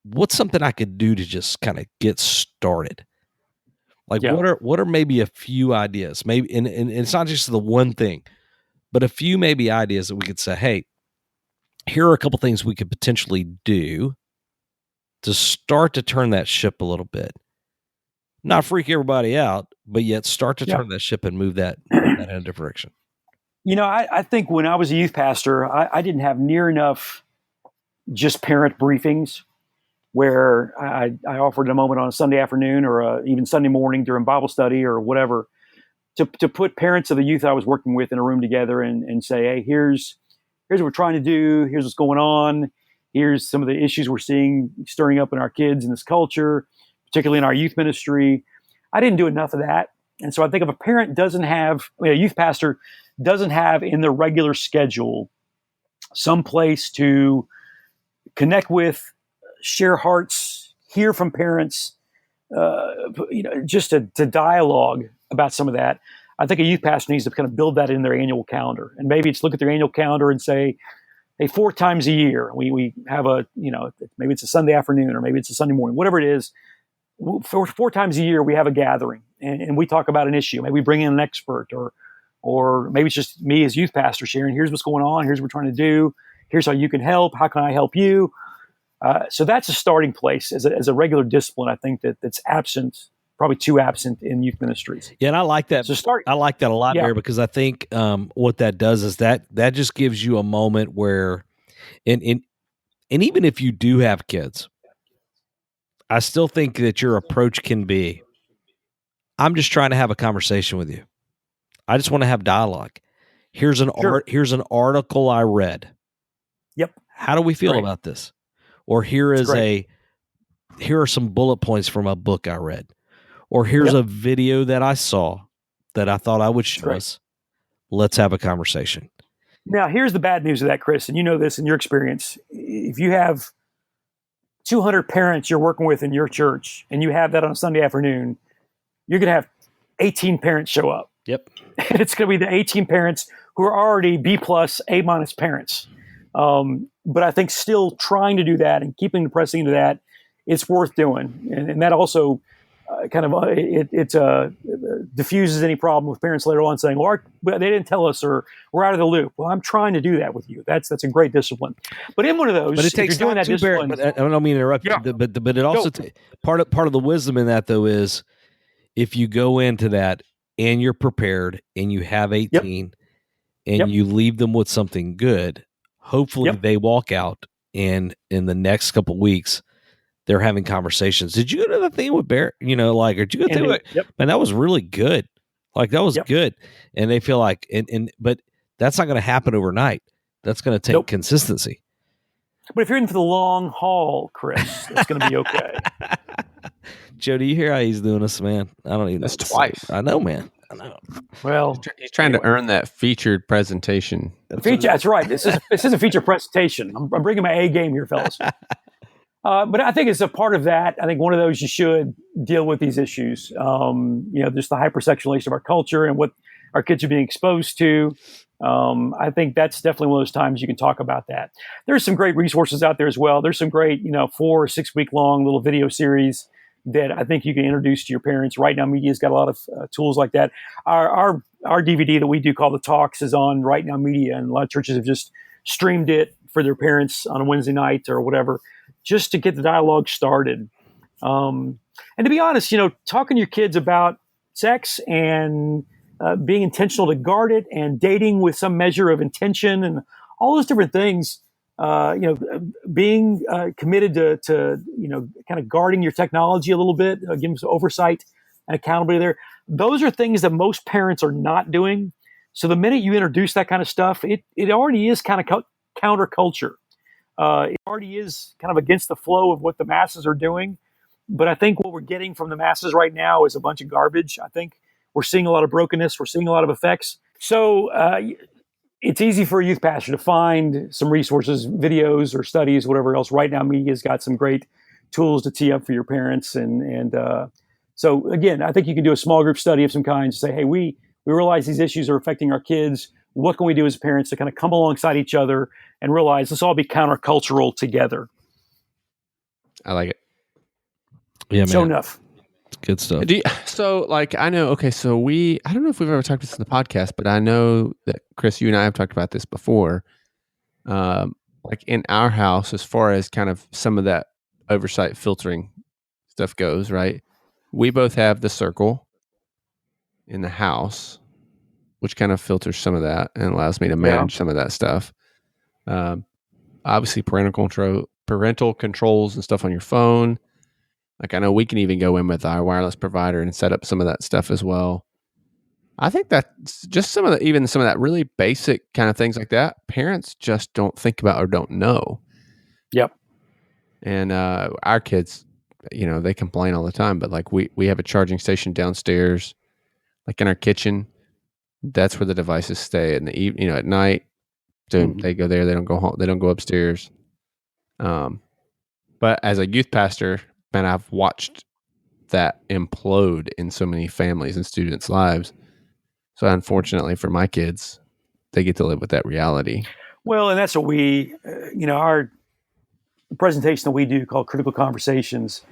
what's something I could do to just kind of get started? Like what are maybe a few ideas? Maybe and it's not just the one thing, but a few maybe ideas that we could say, hey, here are a couple things we could potentially do to start to turn that ship a little bit. Not freak everybody out, but yet start to turn that ship and move that in a different direction. I think when I was a youth pastor, I didn't have near enough just parent briefings where I offered a moment on a Sunday afternoon or even Sunday morning during Bible study or whatever to put parents of the youth I was working with in a room together and say, hey, here's what we're trying to do. Here's what's going on. Here's some of the issues we're seeing stirring up in our kids in this culture, particularly in our youth ministry. I didn't do enough of that. And so I think if a parent doesn't have, a youth pastor doesn't have in their regular schedule some place to connect with, share hearts, hear from parents, just to dialogue about some of that. I think a youth pastor needs to kind of build that in their annual calendar. And maybe it's look at their annual calendar and say, hey, 4 times a year, we have maybe it's a Sunday afternoon or maybe it's a Sunday morning, whatever it is. 4 times a year, we have a gathering and we talk about an issue. Maybe we bring in an expert or maybe it's just me as youth pastor sharing, here's what's going on. Here's what we're trying to do. Here's how you can help. How can I help you? So that's a starting place as a regular discipline. I think that's absent, probably too absent in youth ministries. Yeah, and I like that. So I like that a lot, Barry, because I think what that does is that just gives you a moment where, and even if you do have kids, I still think that your approach can be, I'm just trying to have a conversation with you. I just want to have dialogue. Here's an article I read. Yep. How do we feel about this? Or here are some bullet points from a book I read. Or here's a video that I saw that I thought I would show us. Let's have a conversation. Now, here's the bad news of that, Chris, and you know this in your experience. If you have 200 parents you're working with in your church, and you have that on a Sunday afternoon, you're going to have 18 parents show up. Yep. And it's going to be the 18 parents who are already B plus, A minus parents. But I think still trying to do that and keeping the pressing into that, it's worth doing. And that also diffuses any problem with parents later on saying, well, they didn't tell us, or we're out of the loop. Well, I'm trying to do that with you. That's a great discipline. But in one of those, but it takes if you're doing that discipline, but I don't mean to interrupt Yeah. you, but it also part of the wisdom in that though is if you go into that and you're prepared and you have 18 and you leave them with something good, hopefully they walk out and in the next couple of weeks they're having conversations. Did you go to the thing with Barrett? You know, like, or did you go to man, that was really good. Like that was good. And they feel like, but that's not going to happen overnight. That's going to take consistency. But if you're in for the long haul, Chris, it's going to be okay. Joe, do you hear how he's doing this, man? I don't even. That's twice. I know, man. I know. Well, he's trying to earn that featured presentation. That's right. This is a feature presentation. I'm bringing my A game here, fellas. But I think it's a part of that. I think one of those you should deal with these issues. There's the hyper-sexualization of our culture and what our kids are being exposed to. I think that's definitely one of those times you can talk about that. There's some great resources out there as well. There's some great, 4 or 6 week long little video series that I think you can introduce to your parents. Right Now Media's got a lot of tools like that. Our DVD that we do called The Talks is on Right Now Media, and a lot of churches have just streamed it for their parents on a Wednesday night or whatever, just to get the dialogue started. And to be honest, talking to your kids about sex and being intentional to guard it, and dating with some measure of intention, and all those different things, being committed to kind of guarding your technology a little bit, giving some oversight and accountability there. Those are things that most parents are not doing. So the minute you introduce that kind of stuff, it already is kind of counterculture. It already is kind of against the flow of what the masses are doing. But I think what we're getting from the masses right now is a bunch of garbage. I think we're seeing a lot of brokenness. We're seeing a lot of effects. So it's easy for a youth pastor to find some resources, videos or studies, whatever else. Right Now Media's got some great tools to tee up for your parents. And so, again, I think you can do a small group study of some kind to say, hey, we realize these issues are affecting our kids. What can we do as parents to kind of come alongside each other and realize let's all be countercultural together? I like it. Yeah, man. Sure enough. It's good stuff. I know, okay, so I don't know if we've ever talked about this in the podcast, but I know that, Chris, you and I have talked about this before. Like in our house, as far as kind of some of that oversight filtering stuff goes, right? We both have the circle in the house, which kind of filters some of that and allows me to manage some of that stuff. Obviously, parental controls and stuff on your phone. Like I know we can even go in with our wireless provider and set up some of that stuff as well. I think that's just some of that really basic kind of things like that. Parents just don't think about or don't know. Yep. And our kids, they complain all the time, but like we have a charging station downstairs, like in our kitchen. That's where the devices stay in the evening, at night. They go there. They don't go home. They don't go upstairs. But as a youth pastor, man, I've watched that implode in so many families and students' lives. So unfortunately for my kids, they get to live with that reality. Well, and that's what our presentation that we do called Critical Conversations.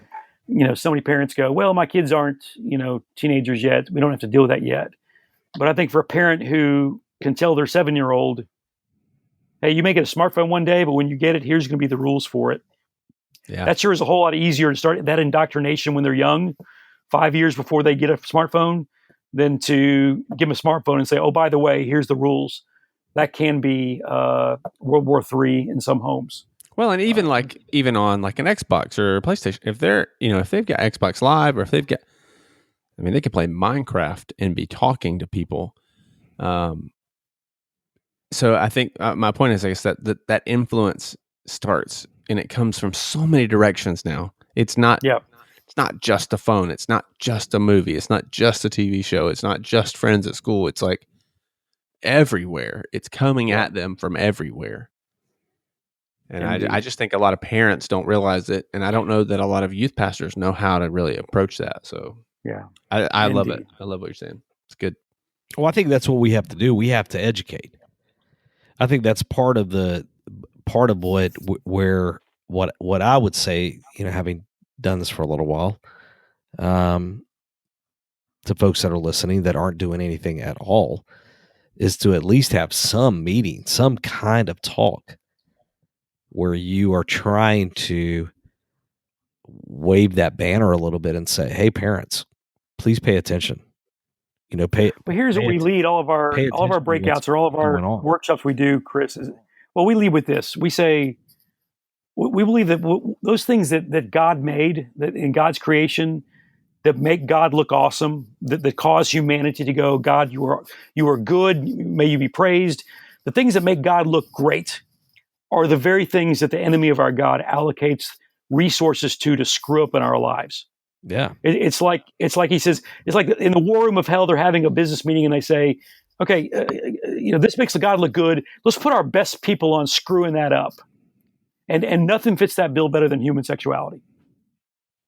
So many parents go, well, my kids aren't, teenagers yet. We don't have to deal with that yet. But I think for a parent who can tell their 7-year-old, hey, you may get a smartphone one day, but when you get it, here's going to be the rules for it. Yeah. That sure is a whole lot easier to start that indoctrination when they're young, 5 years before they get a smartphone, than to give them a smartphone and say, oh, by the way, here's the rules. That can be World War III in some homes. Well, and even on like an Xbox or a PlayStation, if they've got Xbox Live, or if they've got, they can play Minecraft and be talking to people. So I think my point is, I guess that influence starts, and it comes from so many directions now. It's not just a phone. It's not just a movie. It's not just a TV show. It's not just friends at school. It's like everywhere. It's coming at them from everywhere. And I just think a lot of parents don't realize it. And I don't know that a lot of youth pastors know how to really approach that. So Yeah. I love it. I love what you're saying. It's good. Well, I think that's what we have to do. We have to educate. I think that's part of what I would say, having done this for a little while, to folks that are listening that aren't doing anything at all, is to at least have some meeting, some kind of talk where you are trying to wave that banner a little bit and say, "Hey, parents, please pay attention." But here's what we lead all of our breakouts or all of our workshops we do, Chris. We lead with this. We say we believe that those things that God made, that in God's creation, that make God look awesome, that cause humanity to go, God, you are good. May you be praised. The things that make God look great are the very things that the enemy of our God allocates resources to screw up in our lives. Yeah. It's like he says, it's like in the war room of hell, they're having a business meeting and they say, okay, this makes the God look good. Let's put our best people on screwing that up. And nothing fits that bill better than human sexuality.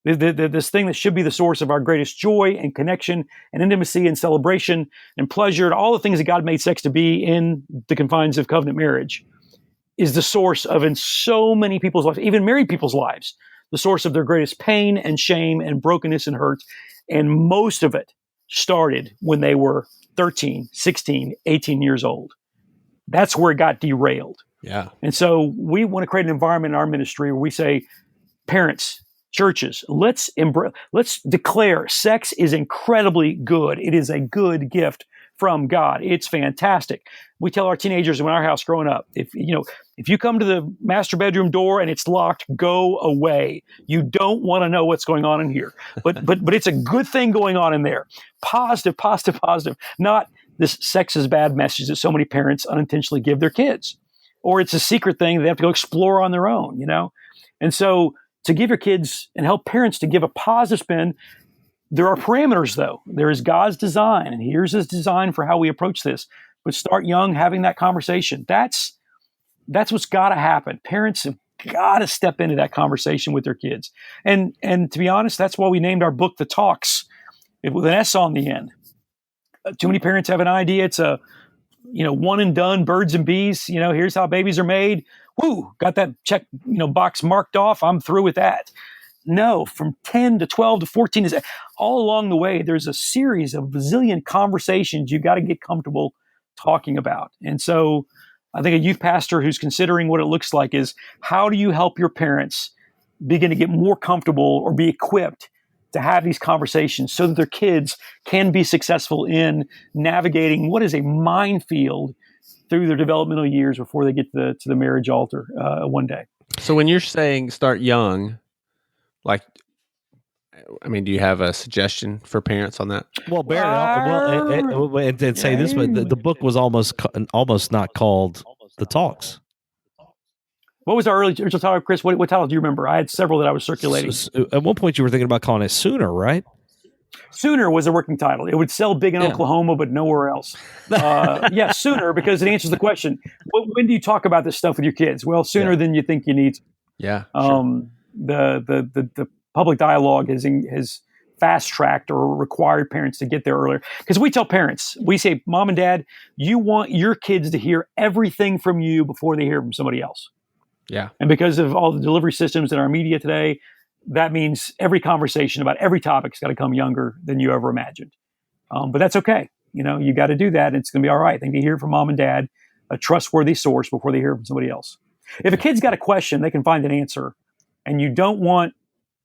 This thing that should be the source of our greatest joy and connection and intimacy and celebration and pleasure and all the things that God made sex to be in the confines of covenant marriage is the source of, in so many people's lives, even married people's lives, the source of their greatest pain and shame and brokenness and hurt. And most of it started when they were 13, 16, 18 years old. That's where it got derailed. Yeah. And so we want to create an environment in our ministry where we say, parents, churches, let's declare sex is incredibly good. It is a good gift from God. It's fantastic. We tell our teenagers in our house growing up, if you come to the master bedroom door and it's locked, go away. You don't want to know what's going on in here. But it's a good thing going on in there. Positive. Not this sex is bad message that so many parents unintentionally give their kids. Or it's a secret thing they have to go explore on their own, And so to give your kids and help parents to give a positive spin, there are parameters, though. There is God's design, and here's his design for how we approach this. But start young, having that conversation. That's what's got to happen. Parents have got to step into that conversation with their kids. And to be honest, that's why we named our book The Talks, with an S on the end. Too many parents have an idea. It's a one and done, birds and bees. Here's how babies are made. Woo, got that check box marked off. I'm through with that. No, from 10 to 12 to 14 is all along the way. There's a series of bazillion conversations you got to get comfortable talking about. And so I think a youth pastor who's considering what it looks like is, how do you help your parents begin to get more comfortable or be equipped to have these conversations so that their kids can be successful in navigating what is a minefield through their developmental years before they get to the marriage altar one day. So when you're saying start young, do you have a suggestion for parents on that? Well, Barrett, and say this, but the book was almost not called The Talks. What was our original title, Chris? What title do you remember? I had several that I was circulating. So at one point, you were thinking about calling it Sooner, right? Sooner was a working title. It would sell big in Oklahoma, but nowhere else. Sooner, because it answers the question. When do you talk about this stuff with your kids? Well, sooner than you think you need to. Yeah. Sure. The public dialogue has fast-tracked or required parents to get there earlier. Because we tell parents, we say, Mom and Dad, you want your kids to hear everything from you before they hear from somebody else. Yeah. And because of all the delivery systems in our media today, that means every conversation about every topic's got to come younger than you ever imagined. But that's okay. You got to do that. And it's going to be all right. They need to hear from Mom and Dad, a trustworthy source, before they hear from somebody else. If a kid's got a question, they can find an answer. And you don't want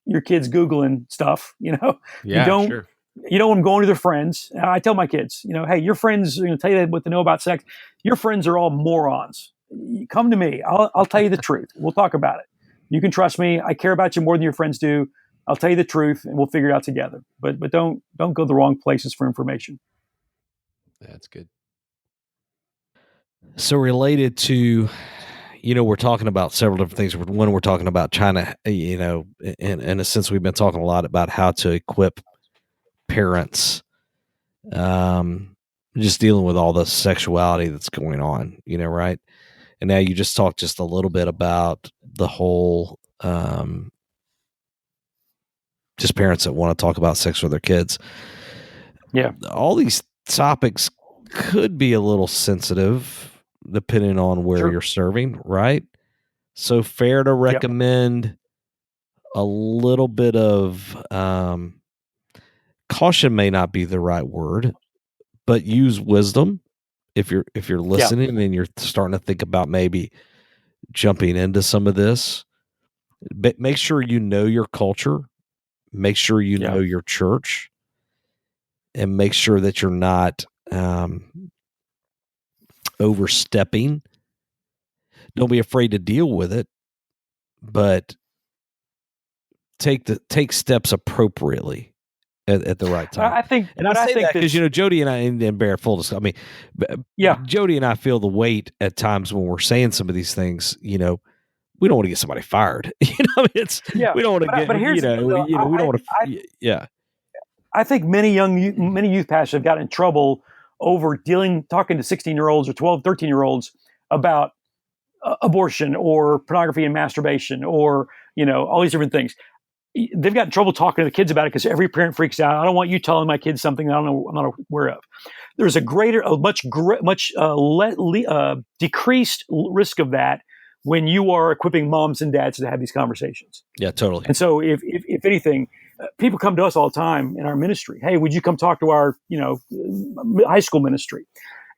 your kids Googling stuff, Yeah, you don't want them going to their friends. I tell my kids, hey, your friends are going to tell you what they know about sex. Your friends are all morons. Come to me. I'll tell you the truth. We'll talk about it. You can trust me. I care about you more than your friends do. I'll tell you the truth, and we'll figure it out together. But don't go the wrong places for information. That's good. So related to, we're talking about several different things. One, we're talking about China. In a sense, we've been talking a lot about how to equip parents just dealing with all the sexuality that's going on, right? And now you just talked just a little bit about the whole, just parents that want to talk about sex with their kids. Yeah. All these topics could be a little sensitive depending on where you're serving, right? So fair to recommend a little bit of caution may not be the right word, but use wisdom if you're listening and you're starting to think about maybe jumping into some of this. But make sure you know your culture, make sure you know your church, and make sure that you're not overstepping. Don't be afraid to deal with it, but take steps appropriately at the right time. I think, and I say that because Jody and I and Barrett, full disclosure, Jody and I feel the weight at times when we're saying some of these things. We don't want to get somebody fired. We don't want to get. But here's we don't want to. I think many youth pastors have gotten in trouble over talking to 16-year-olds or 12, 13-year-olds about abortion or pornography and masturbation or, all these different things. They've got in trouble talking to the kids about it because every parent freaks out. I don't want you telling my kids something I'm not aware of. There's a much decreased risk of that when you are equipping moms and dads to have these conversations. Yeah, totally. And so if anything, people come to us all the time in our ministry. Hey, would you come talk to our, high school ministry?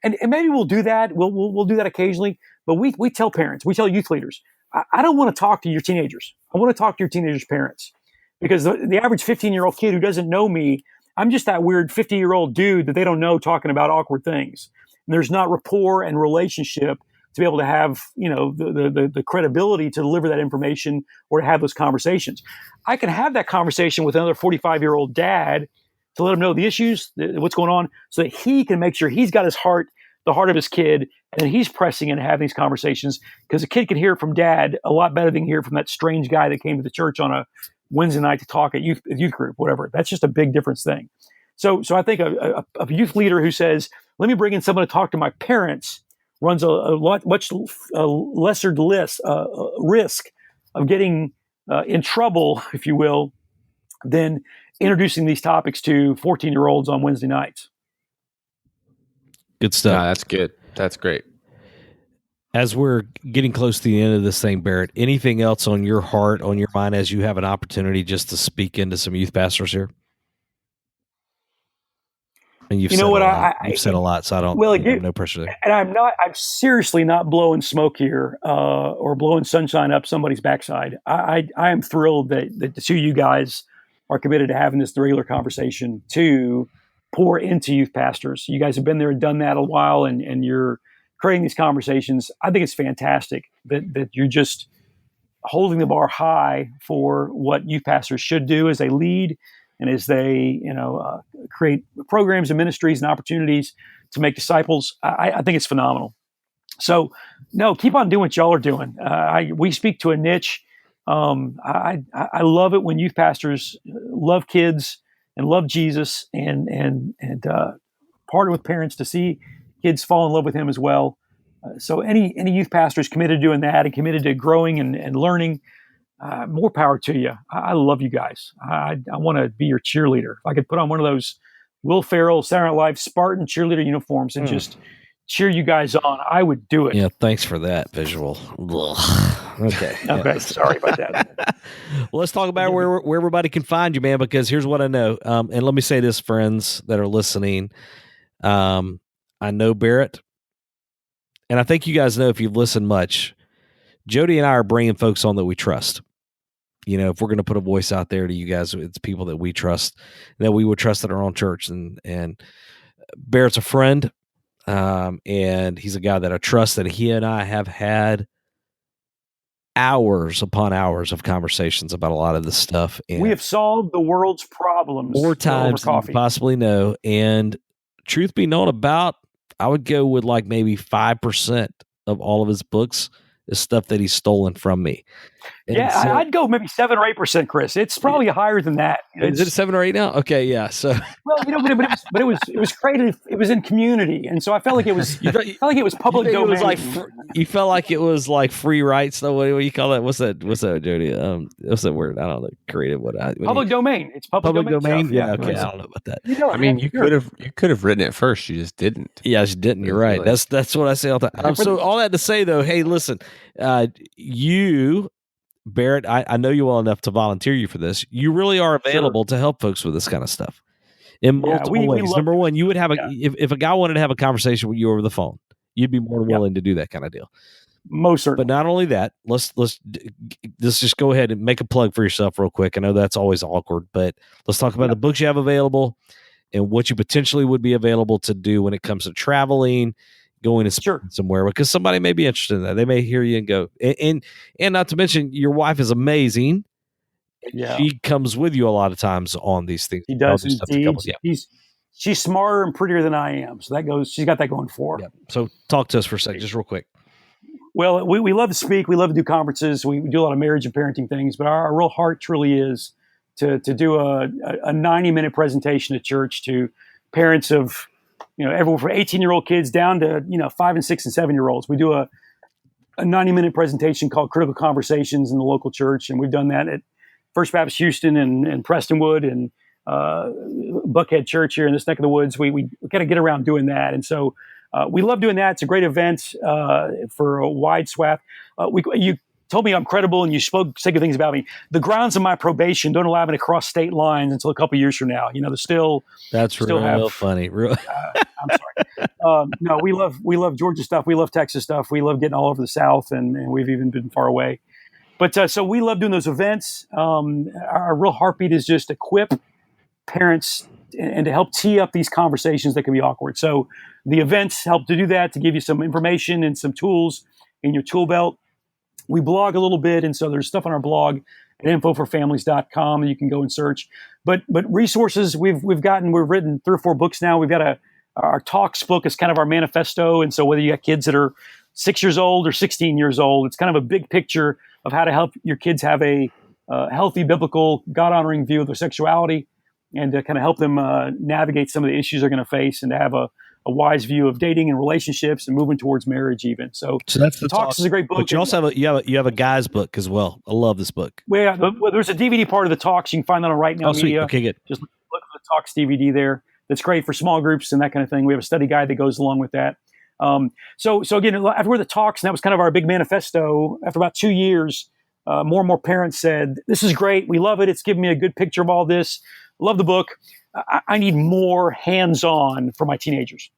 And maybe we'll do that. We'll do that occasionally. But we tell parents, we tell youth leaders, I don't want to talk to your teenagers. I want to talk to your teenagers' parents. Because the average 15-year-old kid who doesn't know me, I'm just that weird 50-year-old dude that they don't know talking about awkward things. And there's not rapport and relationship to be able to have, the credibility to deliver that information or to have those conversations. I can have that conversation with another 45-year-old dad to let him know the issues, what's going on, so that he can make sure he's got the heart of his kid, and then he's pressing in and having these conversations, because a kid can hear it from dad a lot better than hear it from that strange guy that came to the church on a Wednesday night to talk at youth group, whatever. That's just a big difference thing. So I think a youth leader who says, let me bring in someone to talk to my parents runs much lesser risk of getting in trouble, if you will, than introducing these topics to 14-year-olds on Wednesday nights. Good stuff. No, that's good. That's great. As we're getting close to the end of this thing, Barrett, anything else on your heart, on your mind, as you have an opportunity just to speak into some youth pastors here? And you've said a lot, so I don't. Well, no pressure there. And I'm seriously not blowing smoke here or blowing sunshine up somebody's backside. I am thrilled that the two of you guys are committed to having this regular conversation to pour into youth pastors. You guys have been there and done that a while, and you're creating these conversations. I think it's fantastic that you're just holding the bar high for what youth pastors should do as they lead and as they create programs and ministries and opportunities to make disciples. I think it's phenomenal. So no, keep on doing what y'all are doing. We speak to a niche. I love it when youth pastors love kids and love Jesus and partner with parents to see kids fall in love with him as well. So any youth pastors committed to doing that and committed to growing and learning, more power to you. I love you guys. I want to be your cheerleader. If I could put on one of those Will Ferrell, Saturday Night Live Spartan cheerleader uniforms and just cheer you guys on, I would do it. Yeah, thanks for that visual. Okay. Okay, sorry about that. Well, let's talk about where everybody can find you, man, because here's what I know. And let me say this, friends that are listening. I know Barrett, and I think you guys know if you've listened much, Jody and I are bringing folks on that we trust. If we're going to put a voice out there to you guys, it's people that we trust, that we would trust in our own church. And Barrett's a friend, and he's a guy that I trust, that he and I have had hours upon hours of conversations about a lot of this stuff. And we have solved the world's problems more times than you possibly know. And truth be known, I would go with like maybe 5% of all of his books is stuff that he's stolen from me. And Yeah, so, I'd go maybe 7 or 8%, Chris. It's probably higher than that. is it 7 or 8 now? Okay, yeah. So Well, but it was created. It was in community, and so I felt like it was. you, I felt like it was public think it was domain. like you felt like it was like free rights. Though, what do you call that? What's that, Jody? What's that word? I don't know. Creative. Public domain. It's public domain. stuff. Yeah. Okay. Right. I don't know about that. I mean, you could have written it first. You just didn't. Yeah, I just didn't. You're right. That's what I say all the time. So all that to say, though, hey, listen, you, Barrett, I know you well enough to volunteer you for this. You really are available to help folks with this kind of stuff in multiple ways. Number one, you would have if a guy wanted to have a conversation with you over the phone, you'd be more than willing to do that kind of deal. Most certainly. But not only that, let's just go ahead and make a plug for yourself real quick. I know that's always awkward, but let's talk about the books you have available and what you potentially would be available to do when it comes to traveling, going to somewhere, because somebody may be interested in that. They may hear you and go, and not to mention your wife is amazing. Yeah. She comes with you a lot of times on these things. She does indeed. She's smarter and prettier than I am. So she's got that going for her. Yeah. So talk to us for a second, just real quick. Well, we love to speak. We love to do conferences. We do a lot of marriage and parenting things, but our real heart truly is to do a 90-minute presentation at church to parents of, everyone from 18-year-old kids down to, 5 and 6 and 7-year-olds. We do a 90-minute presentation called Critical Conversations in the local church. And we've done that at First Baptist Houston and Prestonwood and Buckhead Church here in this neck of the woods. We kind of get around doing that. And so we love doing that. It's a great event for a wide swath. You told me I'm credible and you said good things about me. The grounds of my probation don't allow me to cross state lines until a couple of years from now. That's real funny. Real. I'm sorry. No, we love Georgia stuff. We love Texas stuff. We love getting all over the South, and we've even been far away. But so we love doing those events. Our real heartbeat is just equip parents and to help tee up these conversations that can be awkward. So the events help to do that, to give you some information and some tools in your tool belt. We blog a little bit, and so there's stuff on our blog at infoforfamilies.com that you can go and search. But resources, we've written 3 or 4 books now. We've got our talks book is kind of our manifesto, and so whether you got kids that are 6 years old or 16 years old, it's kind of a big picture of how to help your kids have a healthy, biblical, God-honoring view of their sexuality, and to kind of help them navigate some of the issues they're going to face, and to have a wise view of dating and relationships and moving towards marriage even. So that's the Talks is a great book. But you also have a guy's book as well. I love this book. Well, there's a DVD part of the Talks. You can find that on Right Now Media. Okay, good. Just look for the Talks DVD there. That's great for small groups and that kind of thing. We have a study guide that goes along with that. So again, after the Talks, and that was kind of our big manifesto, after about 2 years, more and more parents said, this is great. We love it. It's given me a good picture of all this. Love the book. I need more hands-on for my teenagers.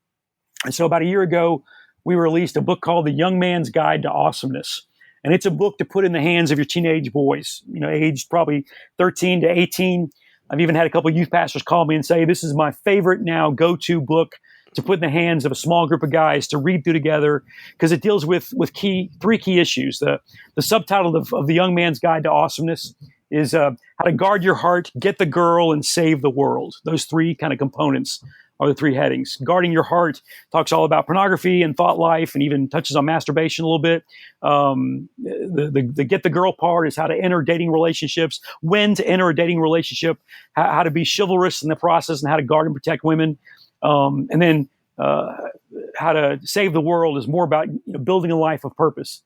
And so about a year ago, we released a book called The Young Man's Guide to Awesomeness. And it's a book to put in the hands of your teenage boys, aged probably 13 to 18. I've even had a couple of youth pastors call me and say, this is my favorite now go-to book to put in the hands of a small group of guys to read through together, because it deals with 3 key issues. The subtitle of The Young Man's Guide to Awesomeness is how to guard your heart, get the girl, and save the world. Those 3 kind of components are the 3 headings. Guarding your heart talks all about pornography and thought life, and even touches on masturbation a little bit. The get the girl part is how to enter dating relationships, when to enter a dating relationship, how to be chivalrous in the process, and how to guard and protect women. And then how to save the world is more about building a life of purpose.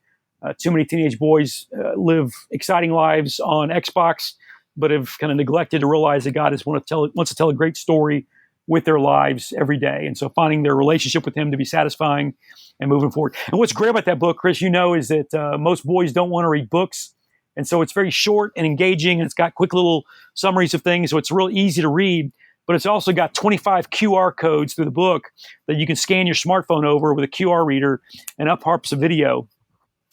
Too many teenage boys live exciting lives on Xbox, but have kind of neglected to realize that God wants to tell a great story with their lives every day. And so finding their relationship with him to be satisfying and moving forward. And what's great about that book, Chris, is that most boys don't want to read books. And so it's very short and engaging, and it's got quick little summaries of things. So it's real easy to read, but it's also got 25 QR codes through the book that you can scan your smartphone over with a QR reader, and up pops a video.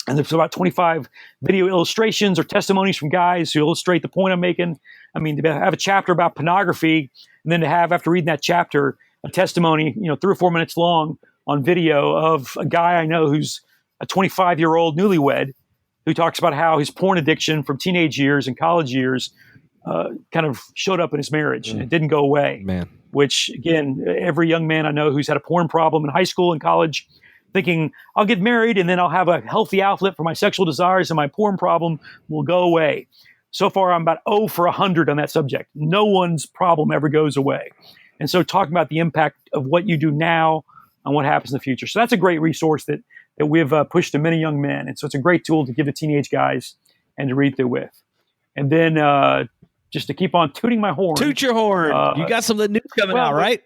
And there's about 25 video illustrations or testimonies from guys who illustrate the point I'm making. I mean, to have a chapter about pornography, and then to have, after reading that chapter, a testimony, 3 or 4 minutes long on video of a guy I know who's a 25-year-old newlywed who talks about how his porn addiction from teenage years and college years kind of showed up in his marriage, and it didn't go away. Man. Which, again, every young man I know who's had a porn problem in high school and college thinking I'll get married and then I'll have a healthy outlet for my sexual desires and my porn problem will go away. So far, I'm about 0 for 100 on that subject. No one's problem ever goes away. And so talking about the impact of what you do now on what happens in the future. So that's a great resource that we've pushed to many young men. And so it's a great tool to give to teenage guys and to read through with. And then just to keep on tooting my horn. Toot your horn. You got something new coming out, right?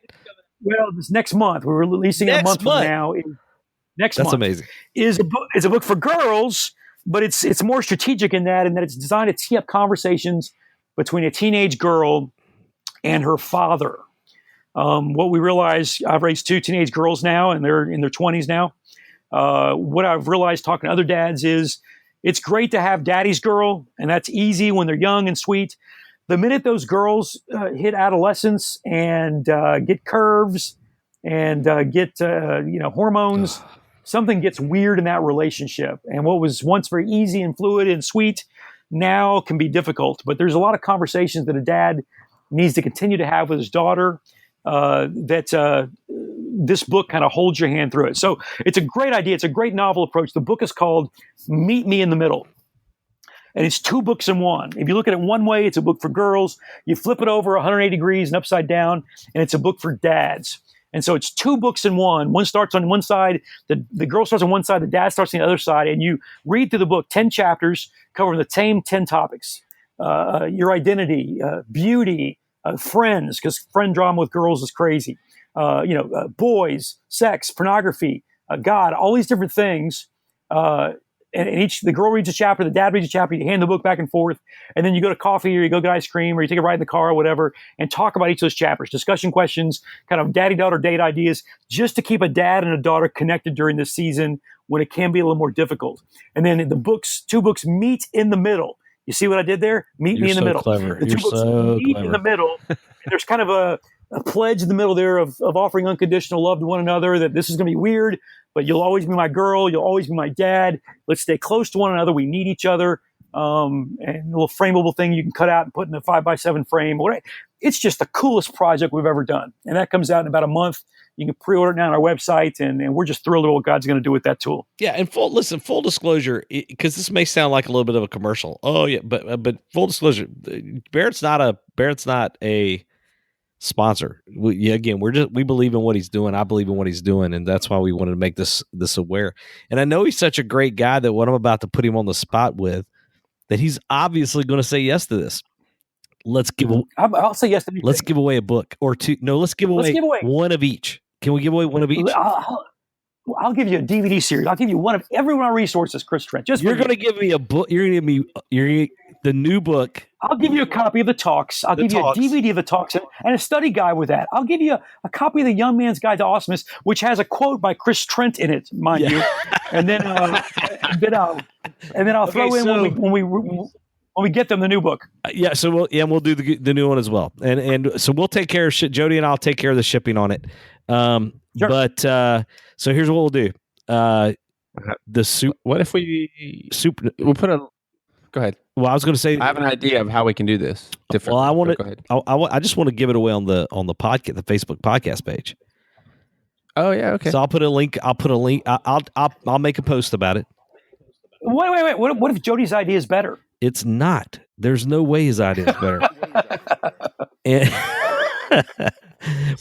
Well, this next month, we're releasing it a month from now. That's amazing. Is a book for girls, but it's more strategic in that it's designed to tee up conversations between a teenage girl and her father. What we realize, I've raised 2 teenage girls now, and they're in their 20s now. What I've realized talking to other dads is it's great to have daddy's girl, and that's easy when they're young and sweet. The minute those girls hit adolescence and get curves and get hormones, something gets weird in that relationship. And what was once very easy and fluid and sweet now can be difficult. But there's a lot of conversations that a dad needs to continue to have with his daughter that this book kind of holds your hand through it. So it's a great idea. It's a great novel approach. The book is called Meet Me in the Middle. And it's 2 books in one. If you look at it one way, it's a book for girls. You flip it over 180 degrees and upside down, and it's a book for dads. And so it's 2 books in one. One starts on one side, the girl starts on one side, the dad starts on the other side, and you read through the book 10 chapters covering the same 10 topics. Your identity, beauty, friends, because friend drama with girls is crazy. Boys, sex, pornography, God, all these different things. And the girl reads a chapter, the dad reads a chapter, you hand the book back and forth, and then you go to coffee or you go get ice cream or you take a ride in the car or whatever and talk about each of those chapters, discussion questions, kind of daddy-daughter date ideas, just to keep a dad and a daughter connected during this season when it can be a little more difficult. And then the 2 books meet in the middle. You see what I did there? Meet me in the middle. Clever. The 2 books meet in the middle. There's kind of a pledge in the middle there of offering unconditional love to one another, that this is going to be weird, but you'll always be my girl. You'll always be my dad. Let's stay close to one another. We need each other. And a little frameable thing you can cut out and put in a 5x7 frame. It's just the coolest project we've ever done. And that comes out in about a month. You can pre-order it now on our website, and we're just thrilled at what God's going to do with that tool. Yeah, and full disclosure, because this may sound like a little bit of a commercial. Oh yeah, but full disclosure, Barrett's not a sponsor. We believe in what he's doing. I believe in what he's doing, and that's why we wanted to make this aware. And I know he's such a great guy that what I'm about to put him on the spot with, that he's obviously going to say yes to this. I'll say yes to anything. Let's give away a book or 2. No, let's give away one of each. Can we give away one of each? I'll give you a DVD series. I'll give you one of every one of our resources, Chris Trent. You're going to give me a book. You're going to give me the new book. I'll give you a copy of the talks. I'll give you a DVD of the talks and a study guide with that. I'll give you a copy of the Young Man's Guide to Awesomeness, which has a quote by Chris Trent in it, mind you. And then I'll throw in when we get them the new book. So we'll do the new one as well. And so we'll take care of Jody and I'll take care of the shipping on it. Sure. But so here's what we'll do. The soup. What if we'll put a? Go ahead. Well, I was going to say I have an idea of how we can do this differently. Well, I want to. I just want to give it away on the podcast, the Facebook podcast page. Oh yeah, okay. So I'll put a link. I'll make a post about it. Wait. What if Jody's idea is better? It's not. There's no way his idea is better.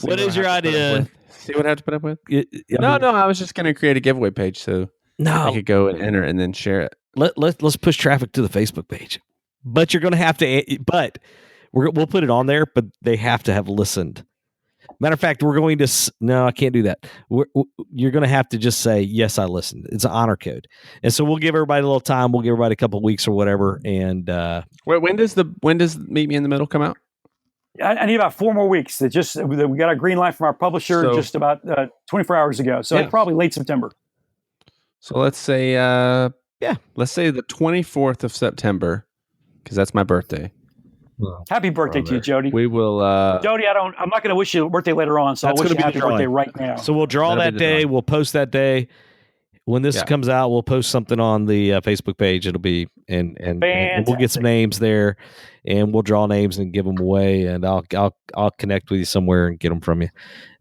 What is your idea? See what I have to put up with? No. I was just going to create a giveaway page so I could go and enter and then share it. Let's push traffic to the Facebook page. But you're going to have to. But we'll put it on there. But they have to have listened. Matter of fact, we're going to. No, I can't do that. You're going to have to just say yes, I listened. It's an honor code, and so we'll give everybody a little time. We'll give everybody a couple of weeks or whatever. And when does Meet Me in the Middle come out? I need about 4 more weeks. We got a green light from our publisher just about 24 hours ago. So probably late September. So let's say, let's say the 24th of September, because that's my birthday. Well, happy birthday to you, Jody. We will. Jody, I'm not going to wish you a birthday later on, so I'll wish you a happy birthday right now. So we'll draw that day. We'll post that day. When this comes out, we'll post something on the Facebook page. It'll be and we'll get some names there, and we'll draw names and give them away. And I'll connect with you somewhere and get them from you.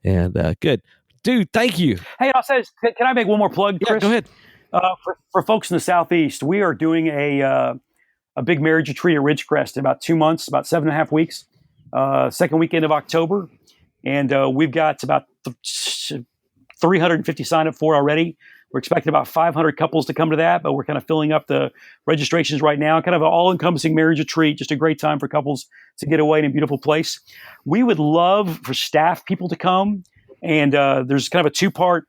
And good. Dude, thank you. Hey, I'll say, can I make one more plug, Yeah, Chris? go ahead. For folks in the Southeast, we are doing a big marriage retreat at Ridgecrest in about 2 months, about 7.5 weeks, second weekend of October. And we've got about 350 signed up for already. We're expecting about 500 couples to come to that, but we're kind of filling up the registrations right now. Kind of an all-encompassing marriage retreat, just a great time for couples to get away in a beautiful place. We would love for staff people to come, and there's kind of a two-part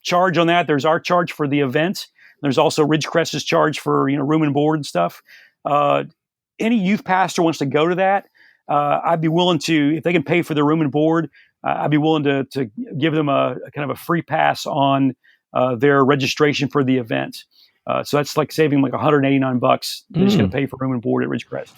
charge on that. There's our charge for the event. There's also Ridgecrest's charge for room and board and stuff. Any youth pastor wants to go to that, I'd be willing to, if they can pay for their room and board, I'd be willing to give them a kind of a free pass on their registration for the event. So that's like saving like $189. They're just going to pay for room and board at Ridgecrest.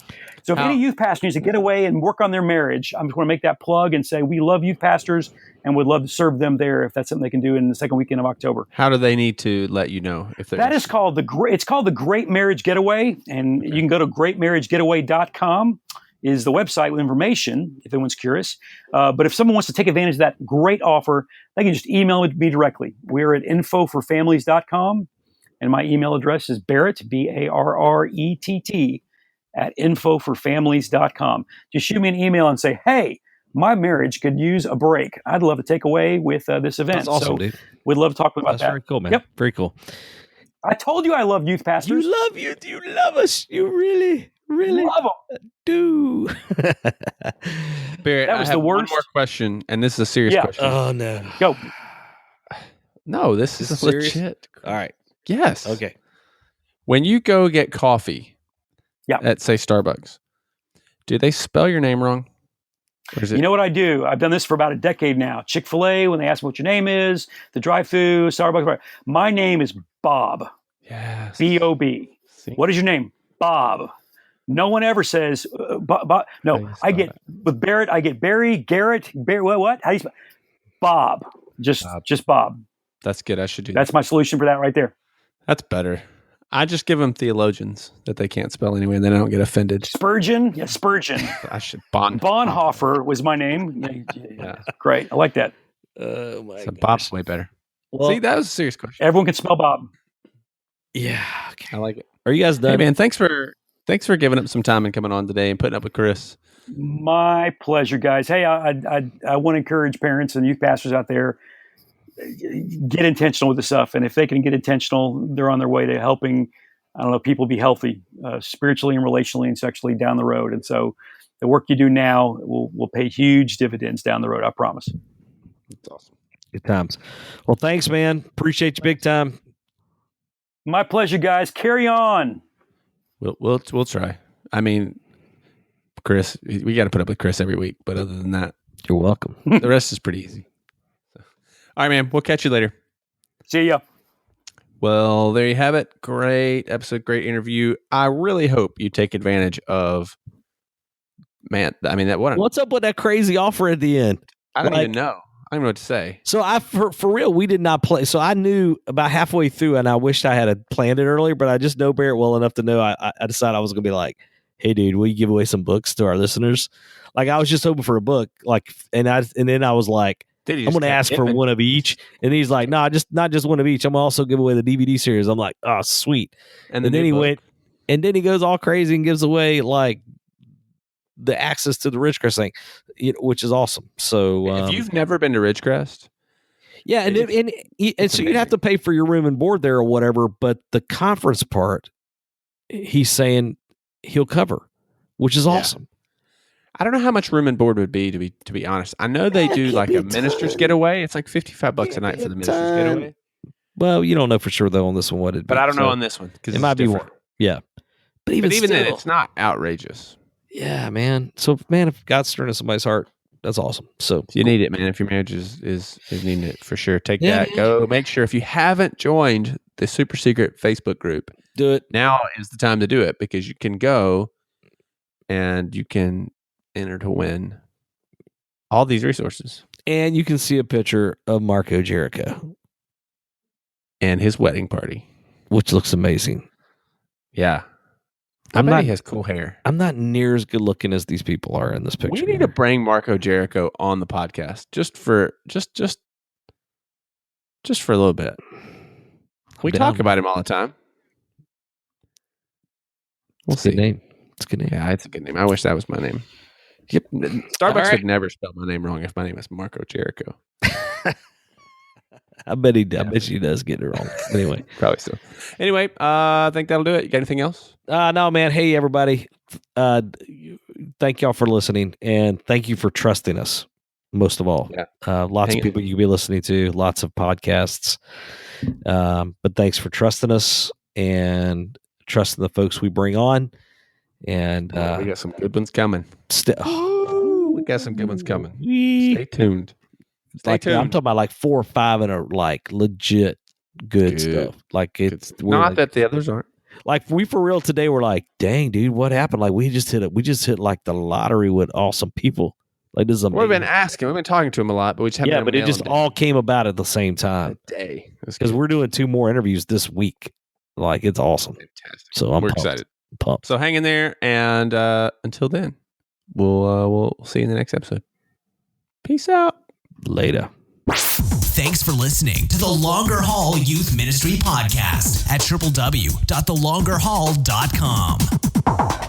So if any youth pastor needs to get away and work on their marriage, I'm just going to make that plug and say we love youth pastors and would love to serve them there if that's something they can do in the second weekend of October. How do they need to let you know if that is called it's called the Great Marriage Getaway, and you can go to greatmarriagegetaway.com is the website with information if anyone's curious. But if someone wants to take advantage of that great offer, they can just email me directly. We're at infoforfamilies.com. And my email address is Barrett, Barrett, at infoforfamilies.com. Just shoot me an email and say, hey, my marriage could use a break. I'd love to take away with this event. That's awesome, dude. We'd love to talk about that. That's very cool, man. Yep. Very cool. I told you I love youth pastors. You love you. You love us. You really love them. Do. Barrett, that was I have the worst. One more question, and this is a serious question. Oh, no. Go. No, this is serious? legit. All right. Yes. Okay. When you go get coffee at, say, Starbucks, do they spell your name wrong? Or is it... You know what I do? I've done this for about a decade now. Chick-fil-A, when they ask me what your name is, the drive-thru, Starbucks. My name is Bob. Yes. B-O-B. See? What is your name? Bob. No one ever says Bob. No, I get with Barrett. I get Barry, Garrett, Barry. What? How do you spell? Bob. Just Bob. That's good. I should do. That's my solution for that right there. That's better. I just give them theologians that they can't spell anyway, and then I don't get offended. Spurgeon. Yeah, Spurgeon. I should Bonhoeffer was my name. Yeah. Great. I like that. Oh my god. Bob's way better. Well, see, that was a serious question. Everyone can spell Bob. Yeah. Okay. I like it. Are you guys done? Hey man, thanks for giving up some time and coming on today and putting up with Chris. My pleasure, guys. Hey, I want to encourage parents and youth pastors out there, get intentional with the stuff. And if they can get intentional, they're on their way to helping, people be healthy, spiritually and relationally and sexually down the road. And so the work you do now will pay huge dividends down the road. I promise. That's awesome. Good times. Well, thanks, man. Appreciate you big time. My pleasure, guys. Carry on. We'll try. I mean, Chris, we got to put up with Chris every week. But other than that, you're welcome. The rest is pretty easy. So. All right, man. We'll catch you later. See ya. Well, there you have it. Great episode. Great interview. I really hope you take advantage of. Man, I mean that. What's up with that crazy offer at the end? I don't even know. I don't know what to say. So for real, we did not play. So I knew about halfway through, and I wished I had planned it earlier, but I just know Barrett well enough to know I decided I was going to be like, hey, dude, will you give away some books to our listeners? Like, I was just hoping for a book. Like, and then I was like, I'm going to ask for one of each. And he's like, no, not just one of each. I'm going to also give away the DVD series. I'm like, oh, sweet. And then he went, and then he goes all crazy and gives away like the access to the Ridgecrest thing, which is awesome. So if you've never been to Ridgecrest, yeah, and so you'd have to pay for your room and board there or whatever, but the conference part, he's saying he'll cover, which is awesome. I don't know how much room and board would be to be honest. I know they do like a minister's getaway. It's like $55 a night for the minister's getaway. Well, you don't know for sure though on this one what it'd be. But I don't know on this one because it might be more. Yeah, but even then, it's not outrageous. Yeah, man. So, man, if God's stirring in somebody's heart, that's awesome. So you need it, man. If your marriage is needing it for sure, take that. Go make sure if you haven't joined the super secret Facebook group, do it. Now is the time to do it because you can go and you can enter to win all these resources. And you can see a picture of Marco Jericho and his wedding party, which looks amazing. Yeah. I bet he has cool hair. I'm not near as good looking as these people are in this picture. We need to bring Marco Jericho on the podcast just just for a little bit. We down. talk about him all the time. We'll It's a see. good name. It's a good name. Yeah, it's a good name. I wish that was my name. Yep. Starbucks would never spell my name wrong if my name is Marco Jericho. I bet she does get it wrong. Anyway. Probably so. Anyway, I think that'll do it. You got anything else? No, man. Hey, everybody. Thank y'all for listening, and thank you for trusting us, most of all. Yeah. Lots of people you could be listening to, lots of podcasts. But thanks for trusting us and trusting the folks we bring on. And we got some good ones coming. We got some good ones coming. Stay tuned. Stay tuned. I'm talking about like 4 or 5 and are like legit good stuff. Like it's not that the others aren't. Like we for real today. We're like, dang, dude, what happened? Like we just hit like the lottery with awesome people. Like this is amazing. We've been talking to them a lot, but we just haven't. Yeah, but it just all came about at the same time. A day. Because we're doing 2 more interviews this week. Like it's awesome. Fantastic. So we're excited. Pumped. So hang in there, and until then, we'll see you in the next episode. Peace out. Later. Thanks for listening to the Longer Haul Youth Ministry Podcast at www.thelongerhaul.com.